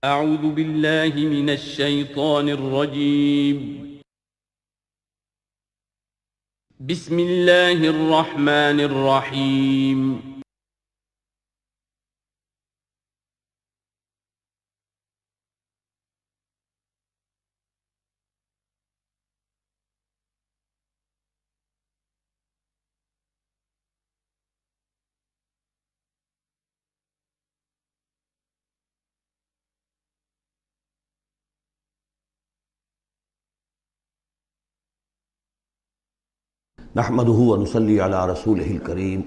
اعوذ باللہ من الشیطان الرجیم بسم اللہ الرحمن الرحیم نحمده ونصلي على رسوله الكريم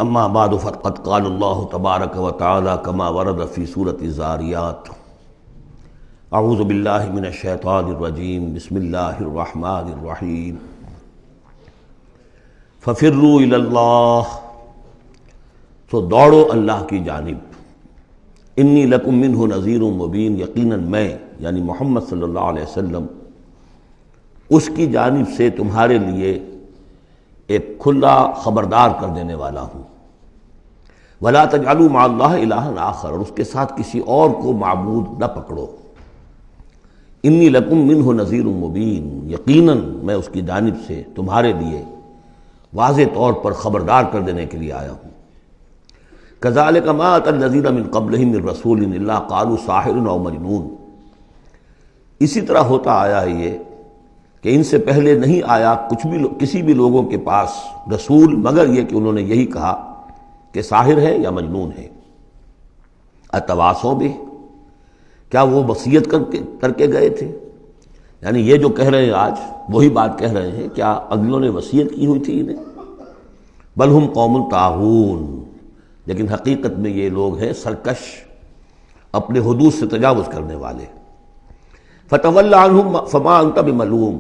اما بعد فقد قال الله تبارك وتعالى كما ورد في سورة الزاريات اعوذ بالله من الشيطان الرجيم بسم الله الرحمن الرحيم ففروا الى الله تو دوڑو اللہ کی جانب انی لکم منہ نذیر مبین یقیناً میں یعنی محمد صلی اللہ علیہ وسلم اس کی جانب سے تمہارے لیے ایک کھلا خبردار کر دینے والا ہوں وَلَا تَجْعَلُوا مَعَ اللَّهِ إِلَٰهًا آخر، اور اس کے ساتھ کسی اور کو معبود نہ پکڑو. انی لکم منہ نذیر مبین، یقیناً میں اس کی جانب سے تمہارے لیے واضح طور پر خبردار کر دینے کے لیے آیا ہوں. كَذَلِكَ مَا أَتَى الَّذِينَ مِن قَبْلِهِم مِّن رَّسُولٍ إِلَّا قَالُوا سَاحِرٌ أَوْ مَجْنُونٌ. اسی طرح ہوتا آیا ہے یہ کہ ان سے پہلے نہیں آیا کسی بھی لوگوں کے پاس رسول مگر یہ کہ انہوں نے یہی کہا کہ ساحر ہے یا مجنون ہے. اتواصوا بہ، کیا وہ وصیت کر کے گئے تھے؟ یعنی یہ جو کہہ رہے ہیں آج وہی بات کہہ رہے ہیں، کیا اگلوں نے وصیت کی ہوئی تھی انہیں؟ بل ہم قوم طاغون، لیکن حقیقت میں یہ لوگ ہیں سرکش، اپنے حدود سے تجاوز کرنے والے. فتول عنہم فما انت بملوم،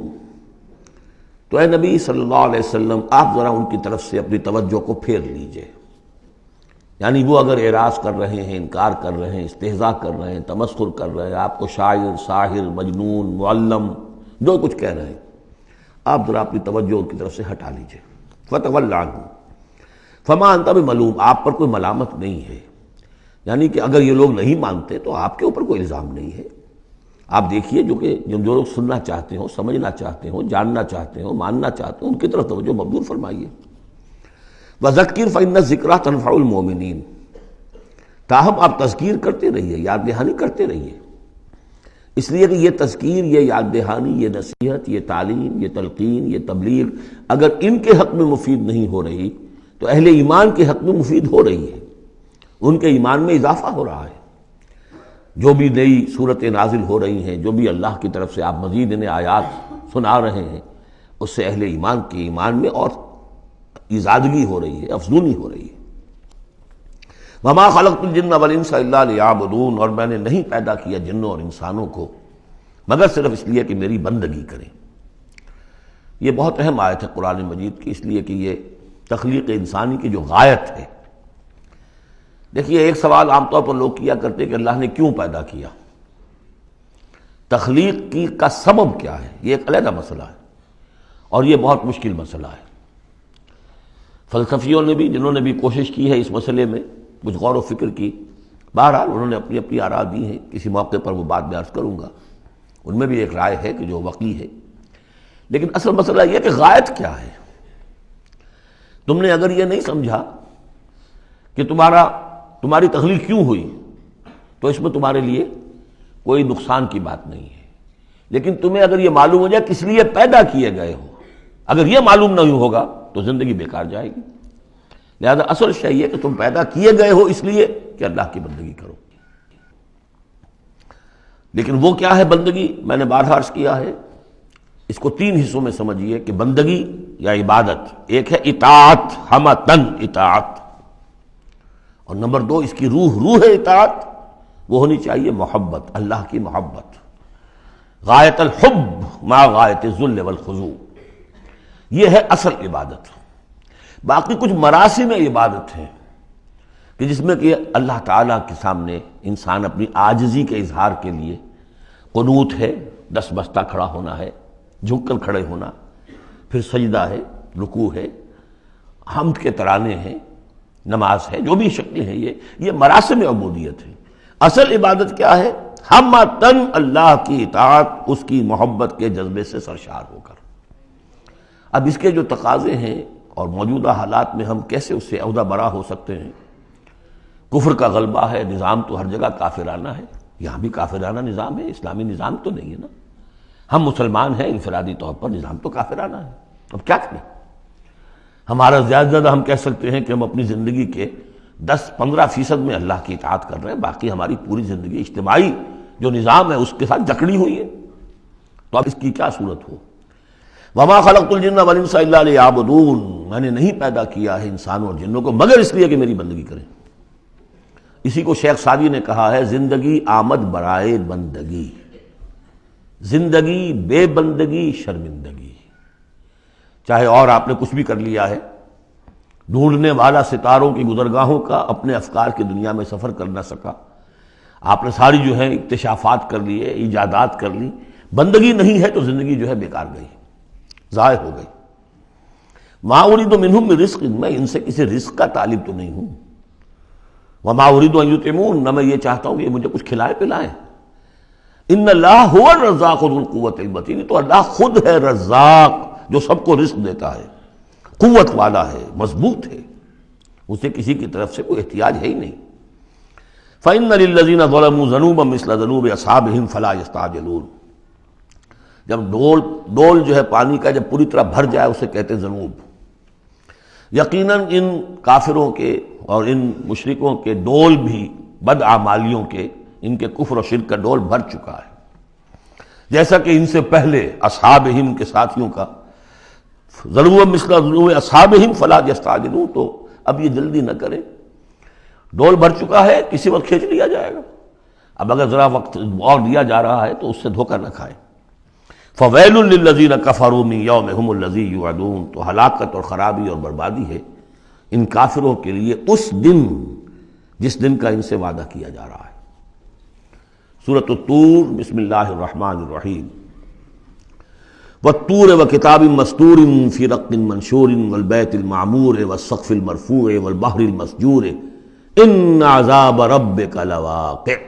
تو اے نبی صلی اللہ علیہ وسلم آپ ذرا ان کی طرف سے اپنی توجہ کو پھیر لیجئے. یعنی وہ اگر اعراض کر رہے ہیں، انکار کر رہے ہیں، استہزاء کر رہے ہیں، تمسخر کر رہے ہیں، آپ کو شاعر، ساحر، مجنون، معلم جو کچھ کہہ رہے ہیں، آپ ذرا اپنی توجہ ان کی طرف سے ہٹا لیجئے. فتول عنہم فما انت بملوم، آپ پر کوئی ملامت نہیں ہے. یعنی کہ اگر یہ لوگ نہیں مانتے تو آپ کے اوپر کوئی الزام نہیں ہے. آپ دیکھیے جو لوگ سننا چاہتے ہوں، سمجھنا چاہتے ہوں، جاننا چاہتے ہوں، ماننا چاہتے ہوں، ان کی طرف توجہ مبذول فرمائیے. وَذَكِّرْ فَإِنَّ الذِّكْرَىٰ تَنفَعُ الْمُؤْمِنِينَ، تاہم آپ تذکیر کرتے رہیے، یاد دہانی کرتے رہیے، اس لیے کہ یہ تذکیر، یہ یاد دہانی، یہ نصیحت، یہ تعلیم، یہ تلقین، یہ تبلیغ اگر ان کے حق میں مفید نہیں ہو رہی تو اہل ایمان کے حق میں مفید ہو رہی ہے. ان کے ایمان میں اضافہ ہو رہا ہے. جو بھی نئی صورتیں نازل ہو رہی ہیں، جو بھی اللہ کی طرف سے آپ مزید انہیں آیات سنا رہے ہیں، اس سے اہل ایمان کے ایمان میں اور ایزادگی ہو رہی ہے، افزونی ہو رہی ہے. وَمَا خَلَقْتُ الْجِنَّ وَالْإِنسَ إِلَّا لِيَعْبُدُونَ، اور میں نے نہیں پیدا کیا جنوں اور انسانوں کو مگر صرف اس لیے کہ میری بندگی کریں. یہ بہت اہم آیت ہے قرآن مجید کی، اس لیے کہ یہ تخلیق انسانی کی جو غایت ہے. دیکھیے ایک سوال عام طور پر لوگ کیا کرتے کہ اللہ نے کیوں پیدا کیا، تخلیق کی کا سبب کیا ہے. یہ ایک علیحدہ مسئلہ ہے اور یہ بہت مشکل مسئلہ ہے. فلسفیوں نے بھی، جنہوں نے بھی کوشش کی ہے اس مسئلے میں کچھ غور و فکر کی، بہرحال انہوں نے اپنی اپنی آراء دی ہیں. کسی موقع پر وہ بات میں عرض کروں گا. ان میں بھی ایک رائے ہے کہ جو وقی ہے، لیکن اصل مسئلہ یہ کہ غایت کیا ہے. تم نے اگر یہ نہیں سمجھا کہ تمہاری تخلیق کیوں ہوئی تو اس میں تمہارے لیے کوئی نقصان کی بات نہیں ہے. لیکن تمہیں اگر یہ معلوم ہو جائے کس لیے پیدا کیے گئے ہو، اگر یہ معلوم نہیں ہوگا تو زندگی بیکار جائے گی. لہذا اصل شے یہ کہ تم پیدا کیے گئے ہو اس لیے کہ اللہ کی بندگی کرو. لیکن وہ کیا ہے بندگی؟ میں نے بارہا عرض کیا ہے، اس کو تین حصوں میں سمجھیے کہ بندگی یا عبادت، ایک ہے اطاعت، ہمتن اطاعت، اور نمبر دو اس کی روح اطاعت وہ ہونی چاہیے محبت، اللہ کی محبت، غایت الحب مع غایت الذل والخضوع. یہ ہے اصل عبادت. باقی کچھ مراسم عبادت ہیں کہ جس میں کہ اللہ تعالیٰ کے سامنے انسان اپنی عاجزی کے اظہار کے لیے قنوت ہے، دس بستہ کھڑا ہونا ہے، جھک کر کھڑے ہونا، پھر سجدہ ہے، رکوع ہے، حمد کے ترانے ہیں، نماز ہے، جو بھی شکلیں ہیں یہ مراسم عبودیت ہیں. اصل عبادت کیا ہے؟ ہمتن اللہ کی اطاعت، اس کی محبت کے جذبے سے سرشار ہو کر۔ اب اس کے جو تقاضے ہیں اور موجودہ حالات میں ہم کیسے اس سے عہدہ برا ہو سکتے ہیں؟ کفر کا غلبہ ہے، نظام تو ہر جگہ کافرانہ ہے، یہاں بھی کافرانہ نظام ہے، اسلامی نظام تو نہیں ہے نا۔ ہم مسلمان ہیں، انفرادی طور پر نظام تو کافرانہ ہے، اب کیا کریں؟ ہمارا زیادہ زیادہ ہم کہہ سکتے ہیں کہ ہم اپنی زندگی کے 10-15% میں اللہ کی اطاعت کر رہے ہیں، باقی ہماری پوری زندگی اجتماعی جو نظام ہے اس کے ساتھ جکڑی ہوئی ہے، تو اب اس کی کیا صورت ہو؟ وَمَا خَلَقْتُ الْجِنَّ وَالْإِنسَ إِلَّا لِيَعْبُدُونَ، میں نے نہیں پیدا کیا ہے انسانوں اور جنوں کو مگر اس لیے کہ میری بندگی کریں۔ اسی کو شیخ سعدی نے کہا ہے زندگی آمد برائے بندگی، زندگی بے بندگی شرمندگی۔ چاہے اور آپ نے کچھ بھی کر لیا ہے، ڈھونڈنے والا ستاروں کی گزرگاہوں کا اپنے افکار کی دنیا میں سفر کر نہ سکا، آپ نے ساری جو ہے اکتشافات کر لیے، ایجادات کر لی، بندگی نہیں ہے تو زندگی جو ہے بیکار گئی، ضائع ہو گئی۔ ما اريد منهم من رزق، میں ان سے کسی رزق کا طالب تو نہیں ہوں۔ وما اريد ان يطعمون، نہ میں یہ چاہتا ہوں کہ یہ مجھے کچھ کھلائے پلائیں۔ ان اللہ هو الرزاق ذو القوة المتین، تو اللہ خود ہے رزاق جو سب کو رزق دیتا ہے، قوت والا ہے، مضبوط ہے، اسے کسی کی طرف سے کوئی احتیاج ہے ہی نہیں۔ فإن للذین ظلموا ذنوبا مثل ذنوب اصحابهم فلا يستعجلون، جب ڈول جو ہے پانی کا جب پوری طرح بھر جائے اسے کہتے ہیں ذنوب۔ یقیناً ان کافروں کے اور ان مشرکوں کے ڈول بھی بدعمالیوں کے، ان کے کفر و شرک کا ڈول بھر چکا ہے، جیسا کہ ان سے پہلے اصحابہم کے ساتھیوں کا ذنوب مثل ذنوب اصحابہم فلا یستعجلون، تو اب یہ جلدی نہ کریں، ڈول بھر چکا ہے، کسی وقت کھینچ لیا جائے گا، اب اگر ذرا وقت اور دیا جا رہا ہے تو اس سے دھوکہ نہ کھائیں۔ فَوَيْلٌ لِّلَّذِينَ كَفَرُوا مِن يَوْمِهُمُ الَّذِي يُوعَدُونَ، تو ہلاکت اور خرابی اور بربادی ہے ان کافروں کے لیے اس دن جس دن کا ان سے وعدہ کیا جا رہا ہے۔ سورۃ الطور، بسم اللہ الرحمن الرحیم۔ وَالطُّورِ وَكِتَابٍ مَّسْطُورٍ فِي رَقٍّ مَّنشُورٍ وَالْبَيْتِ الْمَعْمُورِ وَالسَّقْفِ الْمَرْفُوعِ وَالْبَحْرِ الْمَسْجُورِ إِنَّ عَذَابَ رَبِّكَ لَوَاقِعٌ۔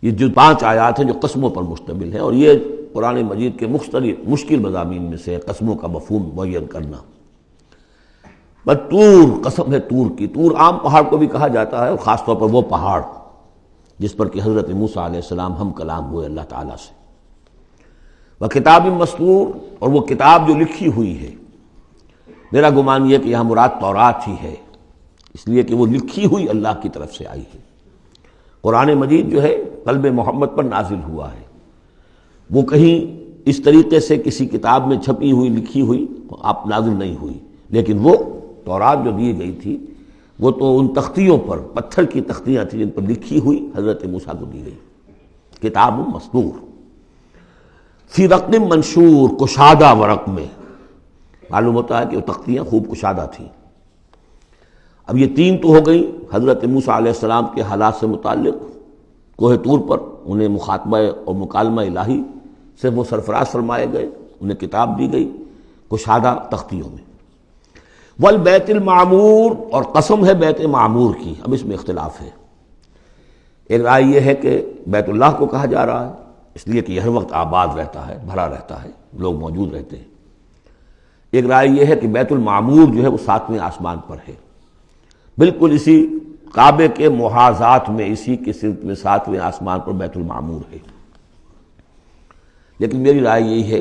یہ جو 5 آیات ہیں جو قسموں پر مشتمل ہیں، اور یہ قرآن مجید کے مختلف مشکل مضامین میں سے ہے قسموں کا مفہوم معین کرنا۔ طور، قسم ہے طور کی، طور عام پہاڑ کو بھی کہا جاتا ہے، اور خاص طور پر وہ پہاڑ جس پر کہ حضرت موسیٰ علیہ السلام ہم کلام ہوئے اللہ تعالیٰ سے۔ وَكِتَابٍ مَّسْطُورٍ، اور وہ کتاب جو لکھی ہوئی ہے، میرا گمان یہ کہ یہاں مراد تورات ہی ہے، اس لیے کہ وہ لکھی ہوئی اللہ کی طرف سے آئی ہے۔ قرآن مجید جو ہے قلب محمد پر نازل ہوا ہے، وہ کہیں اس طریقے سے کسی کتاب میں چھپی ہوئی لکھی ہوئی آپ نازل نہیں ہوئی، لیکن وہ تورات جو دی گئی تھی وہ تو ان تختیوں پر، پتھر کی تختیاں تھیں جن پر لکھی ہوئی حضرت موسیٰ کو دی گئی۔ کتاب مسطور فی رق منشور، کشادہ ورق میں، معلوم ہوتا ہے کہ وہ تختیاں خوب کشادہ تھیں۔ اب یہ 3 تو ہو گئی حضرت موسیٰ علیہ السلام کے حالات سے متعلق، کوہ طور پر انہیں مخاطبہ اور مکالمہ الہی سے وہ سرفراز فرمائے گئے، انہیں کتاب دی گئی کشادہ تختیوں میں۔ والبیت المعمور، اور قسم ہے بیت معمور کی، اب اس میں اختلاف ہے۔ ایک رائے یہ ہے کہ بیت اللہ کو کہا جا رہا ہے اس لیے کہ یہ ہر وقت آباد رہتا ہے، بھرا رہتا ہے، لوگ موجود رہتے ہیں۔ ایک رائے یہ ہے کہ بیت المعمور جو ہے وہ 7ویں آسمان پر ہے، بالکل اسی کعبے کے محاذات میں، اسی کی سمت میں 7ویں آسمان پر بیت المعمور ہے۔ لیکن میری رائے یہی ہے،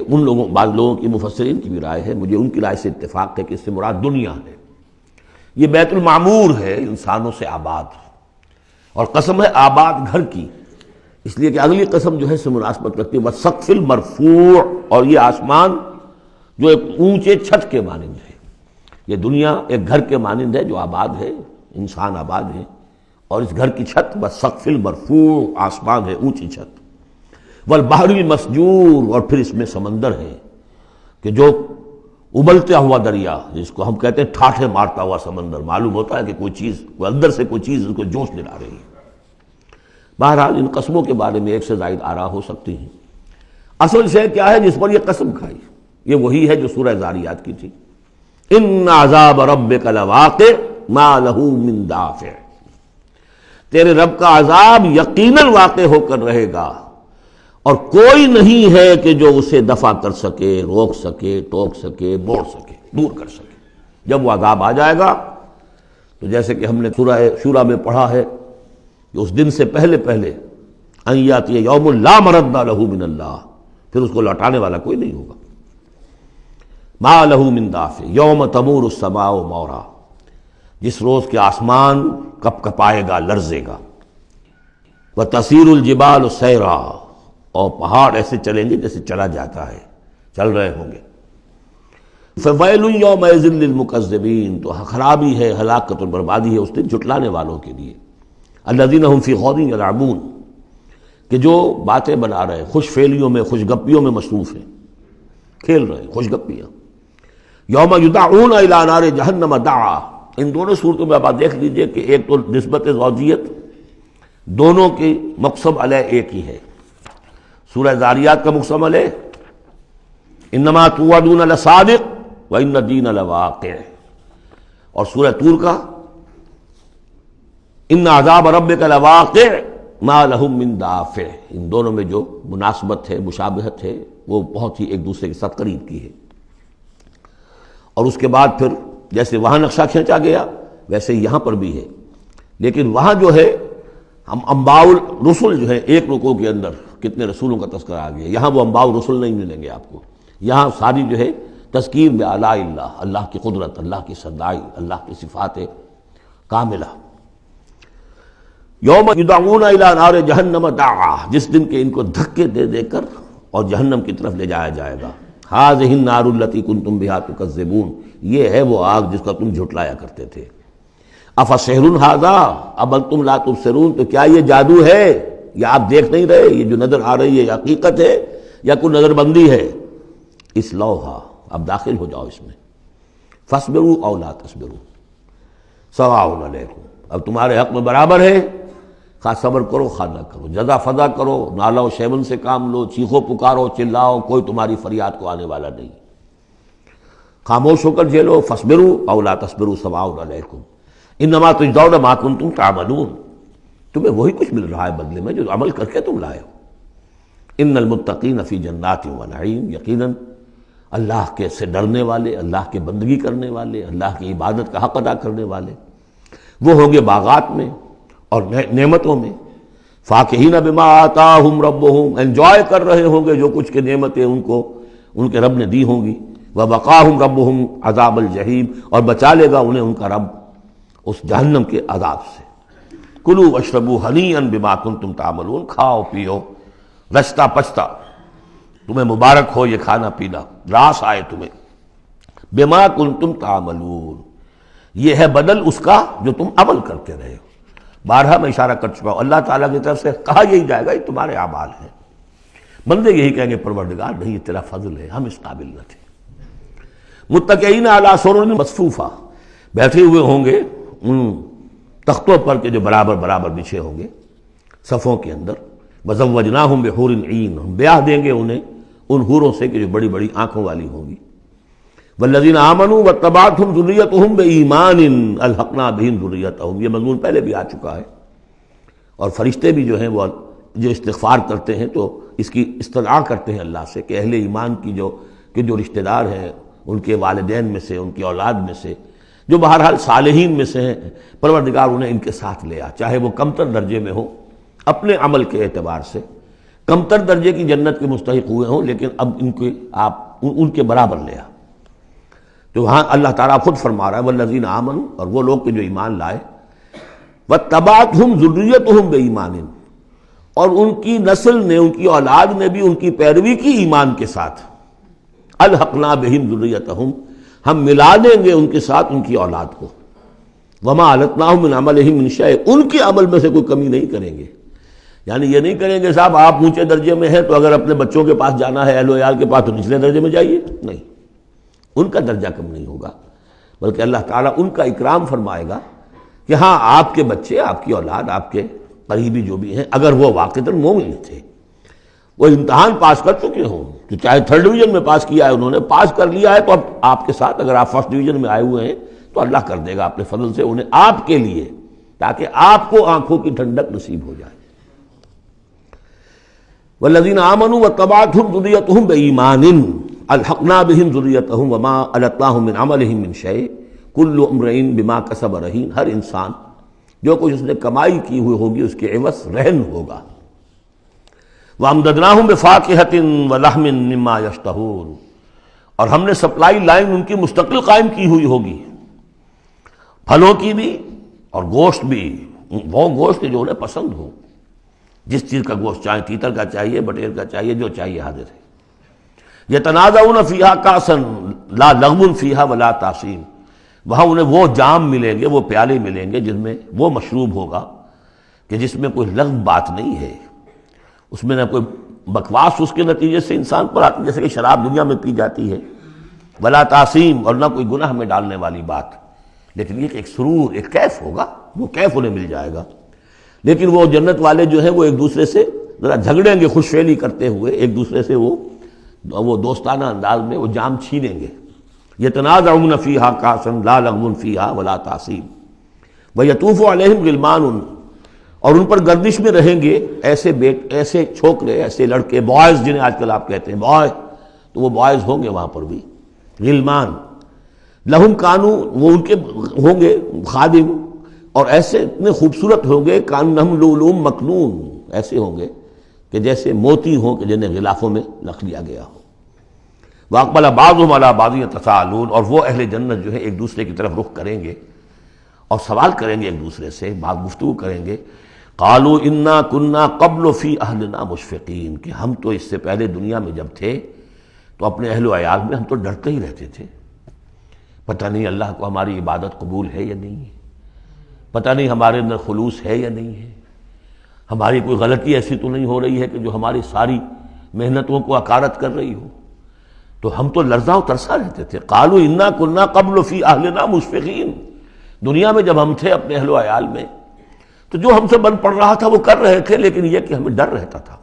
بعض لوگوں کی مفسرین کی بھی رائے ہے، مجھے ان کی رائے سے اتفاق ہے کہ اس سے مراد دنیا ہے، یہ بیت المعمور ہے انسانوں سے آباد، اور قسم ہے آباد گھر کی، اس لیے کہ اگلی قسم جو ہے سے مناسبت رکھتی ہے وَالسَّقْفِ الْمَرْفُوعِ، اور یہ آسمان جو ایک اونچے چھت کے مانند ہے، یہ دنیا ایک گھر کے مانند ہے جو آباد ہے، انسان آباد ہے، اور اس گھر کی چھت وَالسَّقْفِ الْمَرْفُوعِ، آسمان ہے، اونچی چھت، والبحر المسجور، اور پھر اس میں سمندر ہے کہ جو ابلتا ہوا دریا، جس کو ہم کہتے ہیں ٹھاٹھے مارتا ہوا سمندر، معلوم ہوتا ہے کہ کوئی چیز، کوئی اندر سے کوئی چیز اس کو جوش دلا رہی ہے۔ بہرحال ان قسموں کے بارے میں ایک سے زائد آراء ہو سکتی ہیں، اصل شے کیا ہے جس پر یہ قسم کھائی، یہ وہی ہے جو سورہ ذاریات کی تھی، ان عذاب ربک لواقع ما لہ من دافع۔ تیرے رب کا عذاب یقیناً واقع ہو کر رہے گا، اور کوئی نہیں ہے کہ جو اسے دفع کر سکے، روک سکے، ٹوک سکے، موڑ سکے، دور کر سکے۔ جب وہ عذاب آ جائے گا تو جیسے کہ ہم نے سورہ شورى میں پڑھا ہے کہ اس دن سے پہلے ان یاتی یوم لا مرد لہ من اللہ، پھر اس کو لوٹانے والا کوئی نہیں ہوگا۔ ما لہ من دافع یوم تمور السماء مورا، جس روز کے آسمان کپ کپائے گا، لرزے گا۔ وتصیر الجبال سیرا، اور پہاڑ ایسے چلیں گے جیسے چلا جاتا ہے، چل رہے ہوں گے۔ فویل یومئذ للمکذبین، تو خرابی ہے، ہلاکت اور بربادی ہے اس دن جھٹلانے والوں کے لیے۔ الذین هم فی خوض یلعبون، کہ جو باتیں بنا رہے، خوش فیلیوں میں، خوش گپیوں میں مصروف ہیں، کھیل رہے ہیں خوش گپیاں۔ یوم یدعون الی نار جہنم دعا، ان دونوں صورتوں میں آپ دیکھ لیجئے کہ ایک تو نسبت زوجیت، دونوں کی مقسم علیہ ایک ہی ہے۔ سورہ ذاریات کا مقسم علیہ انما توعدون لصادق وان الدین لواقع، اور سورہ طور کا ان عذاب ربک لواقع ما لہم من دافع، ان دونوں میں جو مناسبت ہے، مشابہت ہے، وہ بہت ہی ایک دوسرے کے ساتھ قریب کی ہے۔ اور اس کے بعد پھر جیسے وہاں نقشہ کھینچا گیا ویسے یہاں پر بھی ہے، لیکن وہاں جو ہے ہم انباء الرسل جو ہے ایک رکوع کے اندر کتنے رسولوں کا تذکرہ آ گیا، یہاں وہ انباء الرسل نہیں ملیں گے آپ کو، یہاں ساری جو ہے تذکیر بآلاء اللہ، اللہ کی قدرت، اللہ کی صدائی، اللہ کی صفات کاملہ۔ یوم یدعون الی نار جہنم دعا، جس دن کے ان کو دھکے دے دے کر اور جہنم کی طرف لے جایا جائے گا۔ ھذہ النار التی کنتم بہا تکذبون، یہ ہے وہ آگ جس کا تم جھٹلایا کرتے تھے۔ افسحر ھذا ام انتم لا تبصرون، تو کیا یہ جادو ہے یا آپ دیکھ نہیں رہے، یہ جو نظر آ رہی ہے حقیقت ہے یا کوئی نظر بندی ہے؟ اصلوھا، اب داخل ہو جاؤ اس میں۔ فاصبروا او لا تصبروا سواء علیکم، اب تمہارے حق میں برابر ہے، خواہ صبر کرو خواہ نہ کرو، جزا فضا کرو، نالا و شیون سے کام لو، چیخو پکارو، چلاؤ، کوئی تمہاری فریاد کو آنے والا نہیں، خاموش ہو کر جھیلو۔ فاصبروا او لا تصبروا سواء علیکم انما تجزون ما کنتم تعملون، تمہیں وہی کچھ مل رہا ہے بدلے میں جو عمل کر کے تم لائے ہو۔ ان المتقین فی جنات و نعیم، یقیناً اللہ کے سے ڈرنے والے، اللہ کے بندگی کرنے والے، اللہ کی عبادت کا حق ادا کرنے والے، وہ ہوں گے باغات میں اور نعمتوں میں۔ فاکہین بما آتاہم ربہم، انجوائے کر رہے ہوں گے جو کچھ کے نعمتیں ان کو ان کے رب نے دی ہوں گی۔ وبقاہم ربہم عذاب الجحیم، اور بچا لے گا انہیں ان کا رب اس جہنم کے عذاب سے۔ کلوا واشربوا ہنیئا بما کنتم تعملون، کھاؤ پیو رچتا پچتا، تمہیں مبارک ہو یہ کھانا پینا، راس آئے تمہیں۔ بما کنتم تعملون، یہ ہے بدل اس کا جو تم عمل کرتے رہے ہو۔ بارہا میں اشارہ کر چکا ہوں، اللہ تعالیٰ کی طرف سے کہا یہی جائے گا یہ تمہارے اعمال ہیں۔ بندے یہی کہیں گے پروردگار نہیں، یہ تیرا فضل ہے، ہم اس قابل نہ تھے۔ متکئین علی سرر مصفوفہ، بیٹھے ہوئے ہوں گے ان تختوں پر کے جو برابر برابر بچھے ہوں گے صفوں کے اندر۔ وزوجناہم بحور عین، ہم بیاہ دیں گے انہیں ان حوروں سے کہ جو بڑی بڑی آنکھوں والی ہوں گی۔ والذین آمنوا واتبعتہم ذریتہم بایمان الحقنا بہم ذریتہم، یہ مضمون پہلے بھی آ چکا ہے۔ اور فرشتے بھی جو ہیں وہ جو استغفار کرتے ہیں تو اس کی استدعا کرتے ہیں اللہ سے کہ اہل ایمان کی جو رشتہ دار ہیں، ان کے والدین میں سے، ان کی اولاد میں سے، جو بہرحال صالحین میں سے ہیں، پروردگار انہیں ان کے ساتھ لے آ، چاہے وہ کمتر درجے میں ہوں اپنے عمل کے اعتبار سے، کمتر درجے کی جنت کے مستحق ہوئے ہوں، لیکن اب ان کے آپ ان کے برابر لے آ۔ تو وہاں اللہ تعالیٰ خود فرما رہا ہے والذین آمنوا، اور وہ لوگ کہ جو ایمان لائے، واتبعتہم ذریتہم بایمان، اور ان کی نسل نے، ان کی اولاد نے بھی ان کی پیروی کی ایمان کے ساتھ، الحقنا بہم ذریتہم، ہم ملا دیں گے ان کے ساتھ ان کی اولاد کو، وما التناہم من عملہم من شیء، ان کے عمل میں سے کوئی کمی نہیں کریں گے۔ یعنی یہ نہیں کریں گے صاحب آپ اونچے درجے میں ہیں تو اگر اپنے بچوں کے پاس جانا ہے، اہل و عیال کے پاس، تو نچلے درجے میں جائیے، نہیں، ان کا درجہ کم نہیں ہوگا، بلکہ اللہ تعالیٰ ان کا اکرام فرمائے گا کہ ہاں آپ کے بچے، آپ کی اولاد، آپ کے قریبی جو بھی ہیں، اگر وہ واقعتاً مومن تھے، وہ امتحان پاس کر چکے ہوں، تو چاہے 3rd ڈویژن میں پاس کیا ہے انہوں نے، پاس کر لیا ہے، تو اب آپ کے ساتھ اگر آپ 1st ڈویژن میں آئے ہوئے ہیں تو اللہ کر دے گا اپنے فضل سے انہیں آپ کے لیے تاکہ آپ کو آنکھوں کی ٹھنڈک نصیب ہو جائے۔ والذین آمنوا واتبعتهم ذریتهم بإیمان الحقنا بهم ذریتهم وما ألتناهم من عملهم من شیء کل امرئ بما کسب رہین، ہر انسان جو کچھ اس نے کمائی کی ہوئی ہوگی اس کے عوض رہن ہوگا۔ وَأَمْدَدْنَاهُمْ بِفَاكِهَةٍ وَلَحْمٍ مِّمَّا يَشْتَهُونَ، اور ہم نے سپلائی لائن ان کی مستقل قائم کی ہوئی ہوگی، پھلوں کی بھی اور گوشت بھی، وہ گوشت جو انہیں پسند ہو، جس چیز کا گوشت چاہے، تیتر کا چاہیے، بٹیر کا چاہیے، جو چاہیے حاضر ہے۔ یتنازعون فیہا کاسا لا لغو فیہا ولا تاثیم، وہاں انہیں وہ جام ملیں گے، وہ پیالے ملیں گے جن میں وہ مشروب ہوگا کہ جس میں کوئی لغو بات نہیں ہے، اس میں نہ کوئی بکواس اس کے نتیجے سے انسان پر آتی جیسے کہ شراب دنیا میں پی جاتی ہے، ولا تعصیم، اور نہ کوئی گناہ میں ڈالنے والی بات، لیکن یہ کہ ایک سرور، ایک کیف ہوگا، وہ کیف انہیں مل جائے گا۔ لیکن وہ جنت والے جو ہیں وہ ایک دوسرے سے ذرا جھگڑیں گے، خوش فعلی کرتے ہوئے ایک دوسرے سے وہ دوستانہ انداز میں وہ جام چھینیں گے۔ یتنازعون فیہا کاسا لا لغو فیہا ولا تعصیم ویطوف علیہم غلمان، اور ان پر گردش میں رہیں گے ایسے چھوکرے، ایسے لڑکے، بوائز جنہیں آج کل آپ کہتے ہیں بوائے، تو وہ بوائز ہوں گے وہاں پر بھی، غلمان لہم کانو، وہ ان کے ہوں گے خادم، اور ایسے اتنے خوبصورت ہوں گے کانہم لؤلؤ مکنون، ایسے ہوں گے کہ جیسے موتی ہوں کہ جنہیں غلافوں میں رکھ لیا گیا ہو۔ واقبل بعضهم علی بعض یتساءلون، اور وہ اہل جنت جو ہے ایک دوسرے کی طرف رخ کریں گے اور سوال کریں گے ایک دوسرے سے، بات گفتگو کریں گے، قالوا انا کنا قبل فی اہلنا مشفقین، کہ ہم تو اس سے پہلے دنیا میں جب تھے تو اپنے اہل و عیال میں ہم تو ڈرتے ہی رہتے تھے، پتہ نہیں اللہ کو ہماری عبادت قبول ہے یا نہیں ہے، پتہ نہیں ہمارے اندر خلوص ہے یا نہیں ہے، ہماری کوئی غلطی ایسی تو نہیں ہو رہی ہے کہ جو ہماری ساری محنتوں کو عکارت کر رہی ہو، تو ہم تو لرزاں و ترسا رہتے تھے۔ قالوا انا کنا قبل فی اہلنا مشفقین، دنیا میں جب ہم تھے اپنے اہل و عیال میں تو جو ہم سے بن پڑ رہا تھا وہ کر رہے تھے، لیکن یہ کہ ہمیں ڈر رہتا تھا۔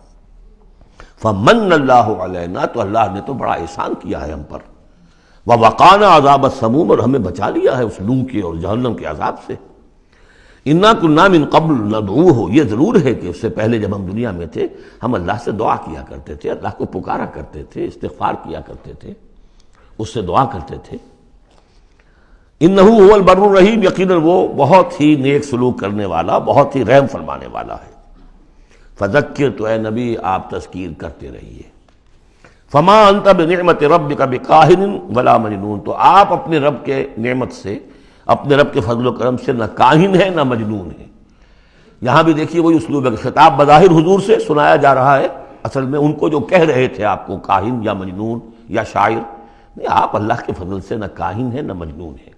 فمن اللہ علینا، تو اللہ نے تو بڑا احسان کیا ہے ہم پر، ووقانا عذاب السموم، اور ہمیں بچا لیا ہے اس لو کے اور جہنم کے عذاب سے۔ انا کنا من قبل ندعوہ، یہ ضرور ہے کہ اس سے پہلے جب ہم دنیا میں تھے ہم اللہ سے دعا کیا کرتے تھے، اللہ کو پکارا کرتے تھے، استغفار کیا کرتے تھے، اس سے دعا کرتے تھے۔ انہ هو البر الرحیم، یقیناً وہ بہت ہی نیک سلوک کرنے والا، بہت ہی رحم فرمانے والا ہے۔ فذکر، تو اے نبی آپ تذکیر کرتے رہیے۔ فما انت بنعمت ربک بکاہن ولا مجنون، تو آپ اپنے رب کے نعمت سے، اپنے رب کے فضل و کرم سے نہ کاہن ہے نہ مجنون ہے۔ یہاں بھی دیکھیے وہی اسلوب ہے، خطاب بظاہر حضور سے سنایا جا رہا ہے، اصل میں ان کو جو کہہ رہے تھے آپ کو کاہن یا مجنون یا شاعر، نہیں، آپ اللہ کے فضل سے نہ کاہن ہے نہ مجنون ہے،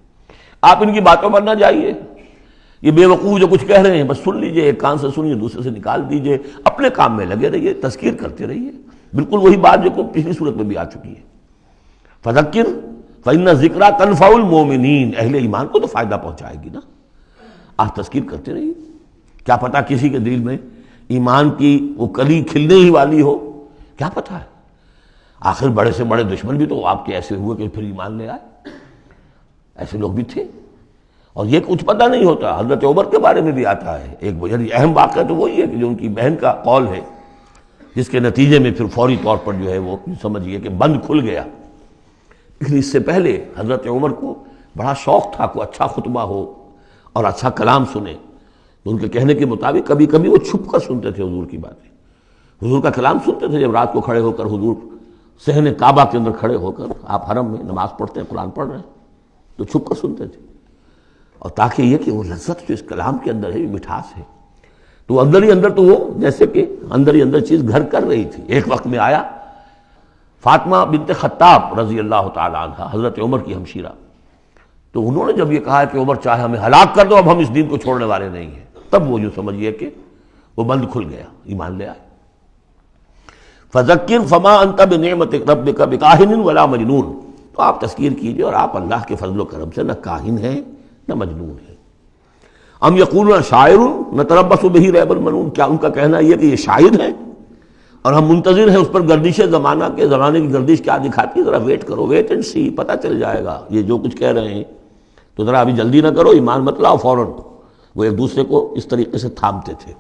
آپ ان کی باتوں پر نہ جائیے، یہ بے وقوف جو کچھ کہہ رہے ہیں بس سن لیجئے، ایک کان سے سنیے دوسرے سے نکال دیجئے، اپنے کام میں لگے رہیے، تذکیر کرتے رہیے، بالکل وہی بات جو پچھلی صورت میں بھی آ چکی ہے۔ فذکر فإن الذکریٰ تنفع المؤمنین، اہل ایمان کو تو فائدہ پہنچائے گی نا، آپ تذکیر کرتے رہیے، کیا پتہ کسی کے دل میں ایمان کی وہ کلی کھلنے ہی والی ہو، کیا پتہ ہے، آخر بڑے سے بڑے دشمن بھی تو آپ کے ایسے ہوئے کہ پھر ایمان لے آئے، ایسے لوگ بھی تھے، اور یہ کچھ پتہ نہیں ہوتا۔ حضرت عمر کے بارے میں بھی آتا ہے ایک بڑی اہم واقعہ، تو وہی ہے کہ جو ان کی بہن کا قول ہے، جس کے نتیجے میں پھر فوری طور پر جو ہے وہ سمجھیے کہ بند کھل گیا، لیکن اس سے پہلے حضرت عمر کو بڑا شوق تھا کوئی اچھا خطبہ ہو اور اچھا کلام سنے، تو ان کے کہنے کے مطابق کبھی کبھی وہ چھپ کر سنتے تھے حضور کی باتیں، حضور کا کلام سنتے تھے، جب رات کو کھڑے ہو کر حضور صحن کعبہ کے اندر کھڑے ہو کر، آپ حرم میں نماز پڑھتے ہیں، قرآن پڑھ رہے ہیں، تو چھپ کر سنتے تھے، اور تاکہ یہ کہ وہ لذت جو اس کلام کے اندر ہے، یہ مٹھاس ہے، تو اندر ہی اندر تو وہ جیسے کہ اندر ہی اندر چیز گھر کر رہی تھی۔ ایک وقت میں آیا فاطمہ بنت خطاب رضی اللہ تعالی عنہ، حضرت عمر کی ہمشیرہ، تو انہوں نے جب یہ کہا کہ عمر چاہے ہمیں ہلاک کر دو، اب ہم اس دین کو چھوڑنے والے نہیں ہیں، تب وہ جو سمجھیے کہ وہ بند کھل گیا، ایمان لے آئے۔ فذکر فما انت بنعمت ربک بکاہن ولا مجنون، تو آپ تذکیر کیجئے اور آپ اللہ کے فضل و کرم سے نہ کاہن ہیں نہ مجنون ہیں۔ ام یقولون شاعر نتربص بہ ریب المنون، کیا ان کا کہنا یہ کہ یہ شاعر ہے اور ہم منتظر ہیں اس پر گردش زمانہ کے، زمانے کی گردش کیا دکھاتی ہے، ذرا ویٹ کرو، ویٹ اینڈ سی، پتہ چل جائے گا یہ جو کچھ کہہ رہے ہیں، تو ذرا ابھی جلدی نہ کرو، ایمان مت لاؤ فوراً، وہ ایک دوسرے کو اس طریقے سے تھامتے تھے۔